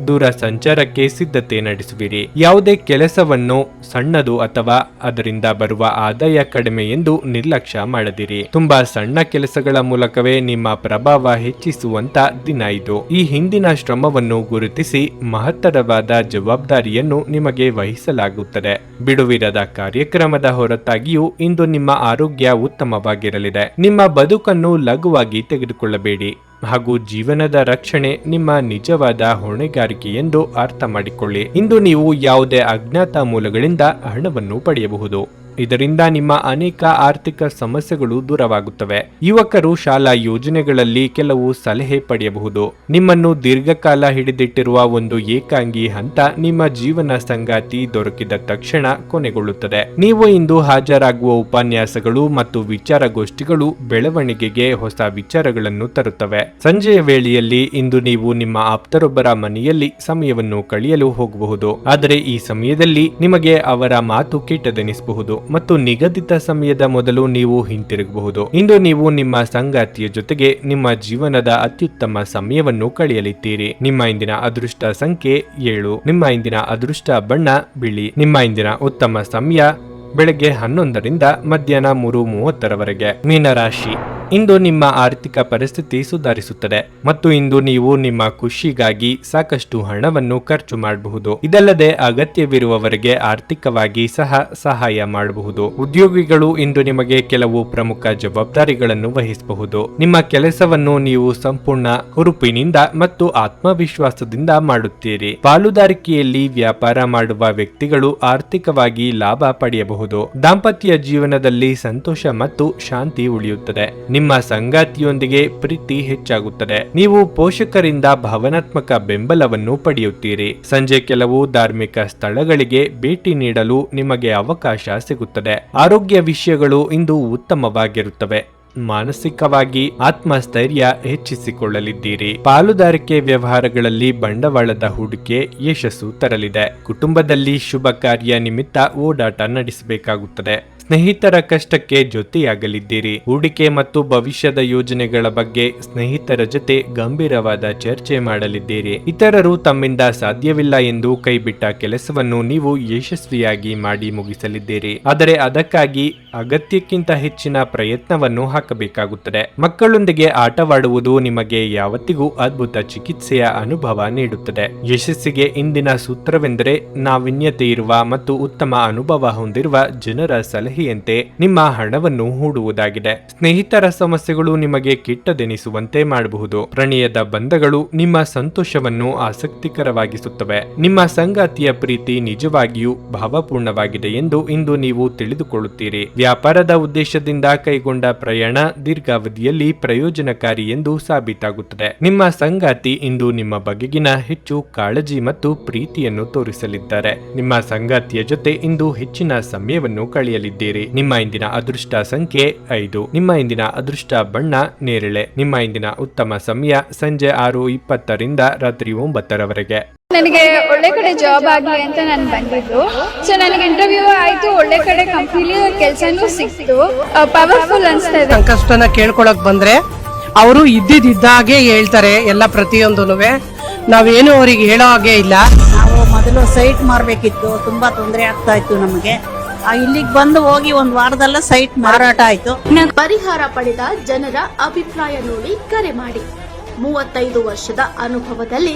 ದೂರ ಸಂಚಾರಕ್ಕೆ ಸಿದ್ಧತೆ ನಡೆಸುವಿರಿ. ಯಾವುದೇ ಕೆಲಸವನ್ನು ಸಣ್ಣದು ಅಥವಾ ಅದರಿಂದ ಬರುವ ಆದಾಯ ಕಡಿಮೆ ಎಂದು ನಿರ್ಲಕ್ಷ್ಯ ಮಾಡದಿರಿ. ತುಂಬಾ ಸಣ್ಣ ಕೆಲಸಗಳ ಮೂಲಕವೇ ನಿಮ್ಮ ಪ್ರಭಾವ ಹೆಚ್ಚಿಸುವಂತ ದಿನ ಇದು. ಈ ಹಿಂದಿನ ಶ್ರಮವನ್ನು ಗುರುತಿಸಿ ಮಹತ್ತರವಾದ ಜವಾಬ್ದಾರಿಯನ್ನು ನಿಮಗೆ ವಹಿಸಲಾಗುತ್ತದೆ. ಬಿಡುವಿರದ ಕಾರ್ಯಕ್ರಮದ ಹೊರತಾಗಿಯೂ ಇಂದು ನಿಮ್ಮ ಆರೋಗ್ಯ ಉತ್ತಮವಾಗಿರಲಿದೆ. ನಿಮ್ಮ ಬದುಕನ್ನು ಲಘುವಾಗಿ ತೆಗೆದುಕೊಳ್ಳಬೇಡಿ ಹಾಗೂ ಜೀವನದ ರಕ್ಷಣೆ ನಿಮ್ಮ ನಿಜವಾದ ಹೊಣೆಗಾರಿಕೆ ಎಂದು ಅರ್ಥ ಮಾಡಿಕೊಳ್ಳಿ. ಇಂದು ನೀವು ಯಾವುದೇ ಅಜ್ಞಾತ ಮೂಲಗಳಿಂದ ಹಣವನ್ನು ಪಡೆಯಬಹುದು. ಇದರಿಂದ ನಿಮ್ಮ ಅನೇಕ ಆರ್ಥಿಕ ಸಮಸ್ಯೆಗಳು ದೂರವಾಗುತ್ತವೆ. ಯುವಕರು ಶಾಲಾ ಯೋಜನೆಗಳಲ್ಲಿ ಕೆಲವು ಸಲಹೆ ಪಡೆಯಬಹುದು. ನಿಮ್ಮನ್ನು ದೀರ್ಘಕಾಲ ಹಿಡಿದಿಟ್ಟಿರುವ ಒಂದು ಏಕಾಂಗಿ ಹಂತ ನಿಮ್ಮ ಜೀವನ ಸಂಗಾತಿ ದೊರಕಿದ ತಕ್ಷಣ ಕೊನೆಗೊಳ್ಳುತ್ತದೆ. ನೀವು ಇಂದು ಹಾಜರಾಗುವ ಉಪನ್ಯಾಸಗಳು ಮತ್ತು ವಿಚಾರಗೋಷ್ಠಿಗಳು ಬೆಳವಣಿಗೆಗೆ ಹೊಸ ವಿಚಾರಗಳನ್ನು ತರುತ್ತವೆ. ಸಂಜೆಯ ವೇಳೆಯಲ್ಲಿ ಇಂದು ನೀವು ನಿಮ್ಮ ಆಪ್ತರೊಬ್ಬರ ಮನೆಯಲ್ಲಿ ಸಮಯವನ್ನು ಕಳೆಯಲು ಹೋಗಬಹುದು. ಆದರೆ ಈ ಸಮಯದಲ್ಲಿ ನಿಮಗೆ ಅವರ ಮಾತು ಕೆಟ್ಟದೆನಿಸಬಹುದು ಮತ್ತು ನಿಗದಿತ ಸಮಯದ ಮೊದಲು ನೀವು ಹಿಂತಿರುಗಬಹುದು. ಇಂದು ನೀವು ನಿಮ್ಮ ಸಂಗಾತಿಯ ಜೊತೆಗೆ ನಿಮ್ಮ ಜೀವನದ ಅತ್ಯುತ್ತಮ ಸಮಯವನ್ನು ಕಳೆಯಲಿದ್ದೀರಿ. ನಿಮ್ಮ ಇಂದಿನ ಅದೃಷ್ಟ ಸಂಖ್ಯೆ 7. ನಿಮ್ಮ ಇಂದಿನ ಅದೃಷ್ಟ ಬಣ್ಣ ಬಿಳಿ. ನಿಮ್ಮ ಇಂದಿನ ಉತ್ತಮ ಸಮಯ ಬೆಳಗ್ಗೆ 11ರಿಂದ ಮಧ್ಯಾಹ್ನ 3:30ರವರೆಗೆ. ಮೀನರಾಶಿ, ಇಂದು ನಿಮ್ಮ ಆರ್ಥಿಕ ಪರಿಸ್ಥಿತಿ ಸುಧಾರಿಸುತ್ತದೆ ಮತ್ತು ಇಂದು ನೀವು ನಿಮ್ಮ ಖುಷಿಗಾಗಿ ಸಾಕಷ್ಟು ಹಣವನ್ನು ಖರ್ಚು ಮಾಡಬಹುದು. ಇದಲ್ಲದೆ ಅಗತ್ಯವಿರುವವರಿಗೆ ಆರ್ಥಿಕವಾಗಿ ಸಹ ಸಹಾಯ ಮಾಡಬಹುದು. ಉದ್ಯೋಗಿಗಳು ಇಂದು ನಿಮಗೆ ಕೆಲವು ಪ್ರಮುಖ ಜವಾಬ್ದಾರಿಗಳನ್ನು ವಹಿಸಬಹುದು. ನಿಮ್ಮ ಕೆಲಸವನ್ನು ನೀವು ಸಂಪೂರ್ಣ ಹುರುಪಿನಿಂದ ಮತ್ತು ಆತ್ಮವಿಶ್ವಾಸದಿಂದ ಮಾಡುತ್ತೀರಿ. ಪಾಲುದಾರಿಕೆಯಲ್ಲಿ ವ್ಯಾಪಾರ ಮಾಡುವ ವ್ಯಕ್ತಿಗಳು ಆರ್ಥಿಕವಾಗಿ ಲಾಭ ಪಡೆಯಬಹುದು. ದಾಂಪತ್ಯ ಜೀವನದಲ್ಲಿ ಸಂತೋಷ ಮತ್ತು ಶಾಂತಿ ಉಳಿಯುತ್ತದೆ. ನಿಮ್ಮ ಸಂಗಾತಿಯೊಂದಿಗೆ ಪ್ರೀತಿ ಹೆಚ್ಚಾಗುತ್ತದೆ. ನೀವು ಪೋಷಕರಿಂದ ಭಾವನಾತ್ಮಕ ಬೆಂಬಲವನ್ನು ಪಡೆಯುತ್ತೀರಿ. ಸಂಜೆ ಕೆಲವು ಧಾರ್ಮಿಕ ಸ್ಥಳಗಳಿಗೆ ಭೇಟಿ ನೀಡಲು ನಿಮಗೆ ಅವಕಾಶ ಸಿಗುತ್ತದೆ. ಆರೋಗ್ಯ ವಿಷಯಗಳು ಇಂದು ಉತ್ತಮವಾಗಿರುತ್ತವೆ. ಮಾನಸಿಕವಾಗಿ ಆತ್ಮಸ್ಥೈರ್ಯ ಹೆಚ್ಚಿಸಿಕೊಳ್ಳಲಿದ್ದೀರಿ. ಪಾಲುದಾರಿಕೆ ವ್ಯವಹಾರಗಳಲ್ಲಿ ಬಂಡವಾಳದ ಹೂಡಿಕೆ ಯಶಸ್ಸು ತರಲಿದೆ. ಕುಟುಂಬದಲ್ಲಿ ಶುಭ ಕಾರ್ಯ ನಿಮಿತ್ತ ಓಡಾಟ ನಡೆಸಬೇಕಾಗುತ್ತದೆ. ಸ್ನೇಹಿತರ ಕಷ್ಟಕ್ಕೆ ಜೊತೆಯಾಗಲಿದ್ದೀರಿ. ಹೂಡಿಕೆ ಮತ್ತು ಭವಿಷ್ಯದ ಯೋಜನೆಗಳ ಬಗ್ಗೆ ಸ್ನೇಹಿತರ ಜೊತೆ ಗಂಭೀರವಾದ ಚರ್ಚೆ ಮಾಡಲಿದ್ದೀರಿ. ಇತರರು ತಮ್ಮಿಂದ ಸಾಧ್ಯವಿಲ್ಲ ಎಂದು ಕೈಬಿಟ್ಟ ಕೆಲಸವನ್ನು ನೀವು ಯಶಸ್ವಿಯಾಗಿ ಮಾಡಿ ಮುಗಿಸಲಿದ್ದೀರಿ. ಆದರೆ ಅದಕ್ಕಾಗಿ ಅಗತ್ಯಕ್ಕಿಂತ ಹೆಚ್ಚಿನ ಪ್ರಯತ್ನವನ್ನು ಹಾಕಬೇಕಾಗುತ್ತದೆ. ಮಕ್ಕಳೊಂದಿಗೆ ಆಟವಾಡುವುದು ನಿಮಗೆ ಯಾವತ್ತಿಗೂ ಅದ್ಭುತ ಚಿಕಿತ್ಸೆಯ ಅನುಭವ ನೀಡುತ್ತದೆ. ಯಶಸ್ಸಿಗೆ ಇಂದಿನ ಸೂತ್ರವೆಂದರೆ ನಾವೀನ್ಯತೆ ಇರುವ ಮತ್ತು ಉತ್ತಮ ಅನುಭವ ಹೊಂದಿರುವ ಜನರ ಸಲಹೆಯಂತೆ ನಿಮ್ಮ ಹಣವನ್ನು ಹೂಡುವುದಾಗಿದೆ. ಸ್ನೇಹಿತರ ಸಮಸ್ಯೆಗಳು ನಿಮಗೆ ಕೆಟ್ಟದೆನಿಸುವಂತೆ ಮಾಡಬಹುದು. ಪ್ರಣಯದ ಬಂಧಗಳು ನಿಮ್ಮ ಸಂತೋಷವನ್ನು ಆಸಕ್ತಿಕರವಾಗಿಸುತ್ತವೆ. ನಿಮ್ಮ ಸಂಗಾತಿಯ ಪ್ರೀತಿ ನಿಜವಾಗಿಯೂ ಭಾವಪೂರ್ಣವಾಗಿದೆ ಎಂದು ಇಂದು ನೀವು ತಿಳಿದುಕೊಳ್ಳುತ್ತೀರಿ. ವ್ಯಾಪಾರದ ಉದ್ದೇಶದಿಂದ ಕೈಗೊಂಡ ಪ್ರಯಾಣ ದೀರ್ಘಾವಧಿಯಲ್ಲಿ ಪ್ರಯೋಜನಕಾರಿ ಎಂದು ಸಾಬೀತಾಗುತ್ತದೆ. ನಿಮ್ಮ ಸಂಗಾತಿ ಇಂದು ನಿಮ್ಮ ಬಗೆಗಿನ ಹೆಚ್ಚು ಕಾಳಜಿ ಮತ್ತು ಪ್ರೀತಿಯನ್ನು ತೋರಿಸಲಿದ್ದಾರೆ. ನಿಮ್ಮ ಸಂಗಾತಿಯ ಜೊತೆ ಇಂದು ಹೆಚ್ಚಿನ ಸಮಯವನ್ನು ಕಳೆಯಲಿದ್ದೀರಿ. ನಿಮ್ಮ ಇಂದಿನ ಅದೃಷ್ಟ ಸಂಖ್ಯೆ 5. ನಿಮ್ಮ ಇಂದಿನ ಅದೃಷ್ಟ ಬಣ್ಣ ನೇರಳೆ. ನಿಮ್ಮ ಇಂದಿನ ಉತ್ತಮ ಸಮಯ ಸಂಜೆ 6:20ರಿಂದ ರಾತ್ರಿ 9ರವರೆಗೆ. ನನಗೆ ಒಳ್ಳೆ ಕಡೆ ಜಾಬ್ ಆಗಲಿ ಅಂತ ನಾನು ಬಂದಿದ್ದು. ಸೊ ನನಗೆ ಇಂಟರ್ವ್ಯೂ ಆಯ್ತು, ಒಳ್ಳೆ ಕಡೆ ಕಂಪ್ನಿಲಿ ಕೆಲಸನೂ ಸಿಕ್ತು. ಪವರ್ಫುಲ್ ಅನ್ಸ್ತಾ ಇದೆ. ಸಂಕಷ್ಟನ ಕೇಳ್ಕೊಳಕ್ ಬಂದ್ರೆ ಅವರು ಇದ್ದಿದ್ದಾಗೆ ಹೇಳ್ತಾರೆ ಎಲ್ಲ ಪ್ರತಿಯೊಂದೂನುವೆ. ನಾವೇನು ಅವ್ರಿಗೆ ಹೇಳೋ ಹಾಗೆ ಇಲ್ಲ. ನಾವು ಮೊದಲು ಸೈಟ್ ಮಾರ್ಬೇಕಿತ್ತು, ತುಂಬಾ ತೊಂದರೆ ಆಗ್ತಾ ಇತ್ತು ನಮಗೆ. ಇಲ್ಲಿಗೆ ಬಂದು ಹೋಗಿ ಒಂದು ವಾರದಲ್ಲ ಸೈಟ್ ಮಾರಾಟ ಆಯ್ತು. ಪರಿಹಾರ ಪಡೆದ ಜನರ ಅಭಿಪ್ರಾಯ ನೋಡಿ ಕರೆ ಮಾಡಿ. 35 ವರ್ಷದ ಅನುಭವದಲ್ಲಿ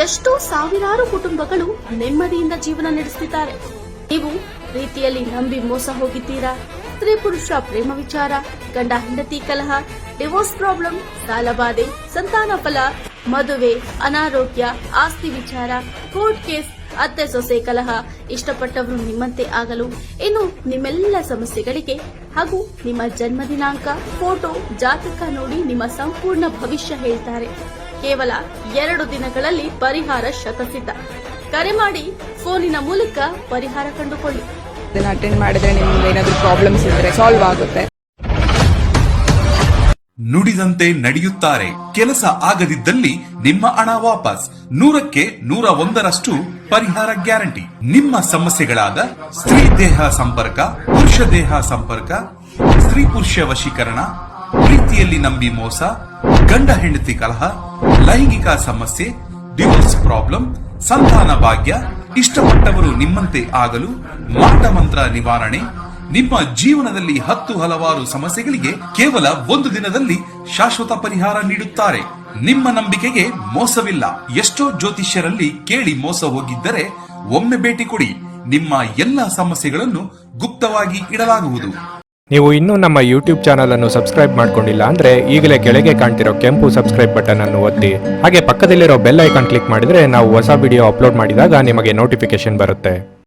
ಎಷ್ಟೋ ಸಾವಿರಾರು ಕುಟುಂಬಗಳು ನೆಮ್ಮದಿಯಿಂದ ಜೀವನ ನಡೆಸುತ್ತಿದ್ದಾರೆ. ನೀವು ಪ್ರೀತಿಯಲ್ಲಿ ನಂಬಿ ಮೋಸ ಹೋಗಿದ್ದೀರಾ? ಸ್ತ್ರೀ ಪುರುಷ ಪ್ರೇಮ ವಿಚಾರ, ಗಂಡ ಹೆಂಡತಿ ಕಲಹ, ಡಿವೋರ್ಸ್ ಪ್ರಾಬ್ಲಮ್, ಸಾಲಬಾಧೆ, ಸಂತಾನ ಫಲ, ಮದುವೆ, ಅನಾರೋಗ್ಯ, ಆಸ್ತಿ ವಿಚಾರ, ಕೋರ್ಟ್ ಕೇಸ್, ಅತ್ತೆ ಸೊಸೆ ಕಲಹ, ಇಷ್ಟಪಟ್ಟವರು ನಿಮ್ಮಂತೆ ಆಗಲು, ಇನ್ನು ನಿಮ್ಮೆಲ್ಲ ಸಮಸ್ಯೆಗಳಿಗೆ ಹಾಗೂ ನಿಮ್ಮ ಜನ್ಮ ದಿನಾಂಕ, ಫೋಟೋ, ಜಾತಕ ನೋಡಿ ನಿಮ್ಮ ಸಂಪೂರ್ಣ ಭವಿಷ್ಯ ಹೇಳ್ತಾರೆ. ಕೇವಲ 2 ದಿನಗಳಲ್ಲಿ ಪರಿಹಾರ ಶತಸಿದ್ಧ. ಕರೆ ಮಾಡಿ ಫೋನಿನ ಮೂಲಕ ಪರಿಹಾರ ಕಂಡುಕೊಳ್ಳಿ. ಇದನ್ನ ಅಟೆಂಡ್ ಮಾಡಿದ್ರೆ ನಿಮ್ಗೆ ಏನಾದರೂ ಪ್ರಾಬ್ಲಮ್ಸ್ ಇದ್ರೆ ಸಾಲ್ವ್ ಆಗುತ್ತೆ. ನುಡಿದಂತೆ ನಡೆಯುತ್ತಾರೆ. ಕೆಲಸ ಆಗದಿದ್ದಲ್ಲಿ ನಿಮ್ಮ ಹಣ ವಾಪಸ್. 100ಕ್ಕೆ 101ರಷ್ಟು ಪರಿಹಾರ ಗ್ಯಾರಂಟಿ. ನಿಮ್ಮ ಸಮಸ್ಯೆಗಳಾದ ಸ್ತ್ರೀ ದೇಹ ಸಂಪರ್ಕ, ಪುರುಷ ದೇಹ ಸಂಪರ್ಕ, ಸ್ತ್ರೀ ಪುರುಷ ವಶೀಕರಣ, ಪ್ರೀತಿಯಲ್ಲಿ ನಂಬಿ ಮೋಸ, ಗಂಡ ಹೆಂಡತಿ ಕಲಹ, ಲೈಂಗಿಕ ಸಮಸ್ಯೆ, ಡಿವೋರ್ಸ್ ಪ್ರಾಬ್ಲಮ್, ಸಂತಾನ ಭಾಗ್ಯ, ಇಷ್ಟಪಟ್ಟವರು ನಿಮ್ಮಂತೆ ಆಗಲು, ಮಾಟ ಮಂತ್ರ ನಿವಾರಣೆ, ನಿಮ್ಮ ಜೀವನದಲ್ಲಿ 10 ಹಲವಾರು ಸಮಸ್ಯೆಗಳಿಗೆ ಕೇವಲ 1 ದಿನದಲ್ಲಿ ಶಾಶ್ವತ ಪರಿಹಾರ ನೀಡುತ್ತಾರೆ. ನಿಮ್ಮ ನಂಬಿಕೆಗೆ ಮೋಸವಿಲ್ಲ. ಎಷ್ಟೋ ಜ್ಯೋತಿಷ್ಯರಲ್ಲಿ ಕೇಳಿ ಮೋಸ ಹೋಗಿದ್ದರೆ ಒಮ್ಮೆ ಭೇಟಿ ಕೊಡಿ. ನಿಮ್ಮ ಎಲ್ಲ ಸಮಸ್ಯೆಗಳನ್ನು ಗುಪ್ತವಾಗಿ ಇಡಲಾಗುವುದು. ನೀವು ಇನ್ನೂ ನಮ್ಮ ಯೂಟ್ಯೂಬ್ ಚಾನಲ್ ಅನ್ನು ಸಬ್ಸ್ಕ್ರೈಬ್ ಮಾಡ್ಕೊಂಡಿಲ್ಲ ಅಂದ್ರೆ ಈಗಲೇ ಕೆಳಗೆ ಕಾಣ್ತಿರೋ ಕೆಂಪು ಸಬ್ಸ್ಕ್ರೈಬ್ ಬಟನ್ ಅನ್ನು ಒತ್ತಿ. ಹಾಗೆ ಪಕ್ಕದಲ್ಲಿರೋ ಬೆಲ್ ಐಕಾನ್ ಕ್ಲಿಕ್ ಮಾಡಿದ್ರೆ ನಾವು ಹೊಸ ವಿಡಿಯೋ ಅಪ್ಲೋಡ್ ಮಾಡಿದಾಗ ನಿಮಗೆ ನೋಟಿಫಿಕೇಶನ್ ಬರುತ್ತೆ.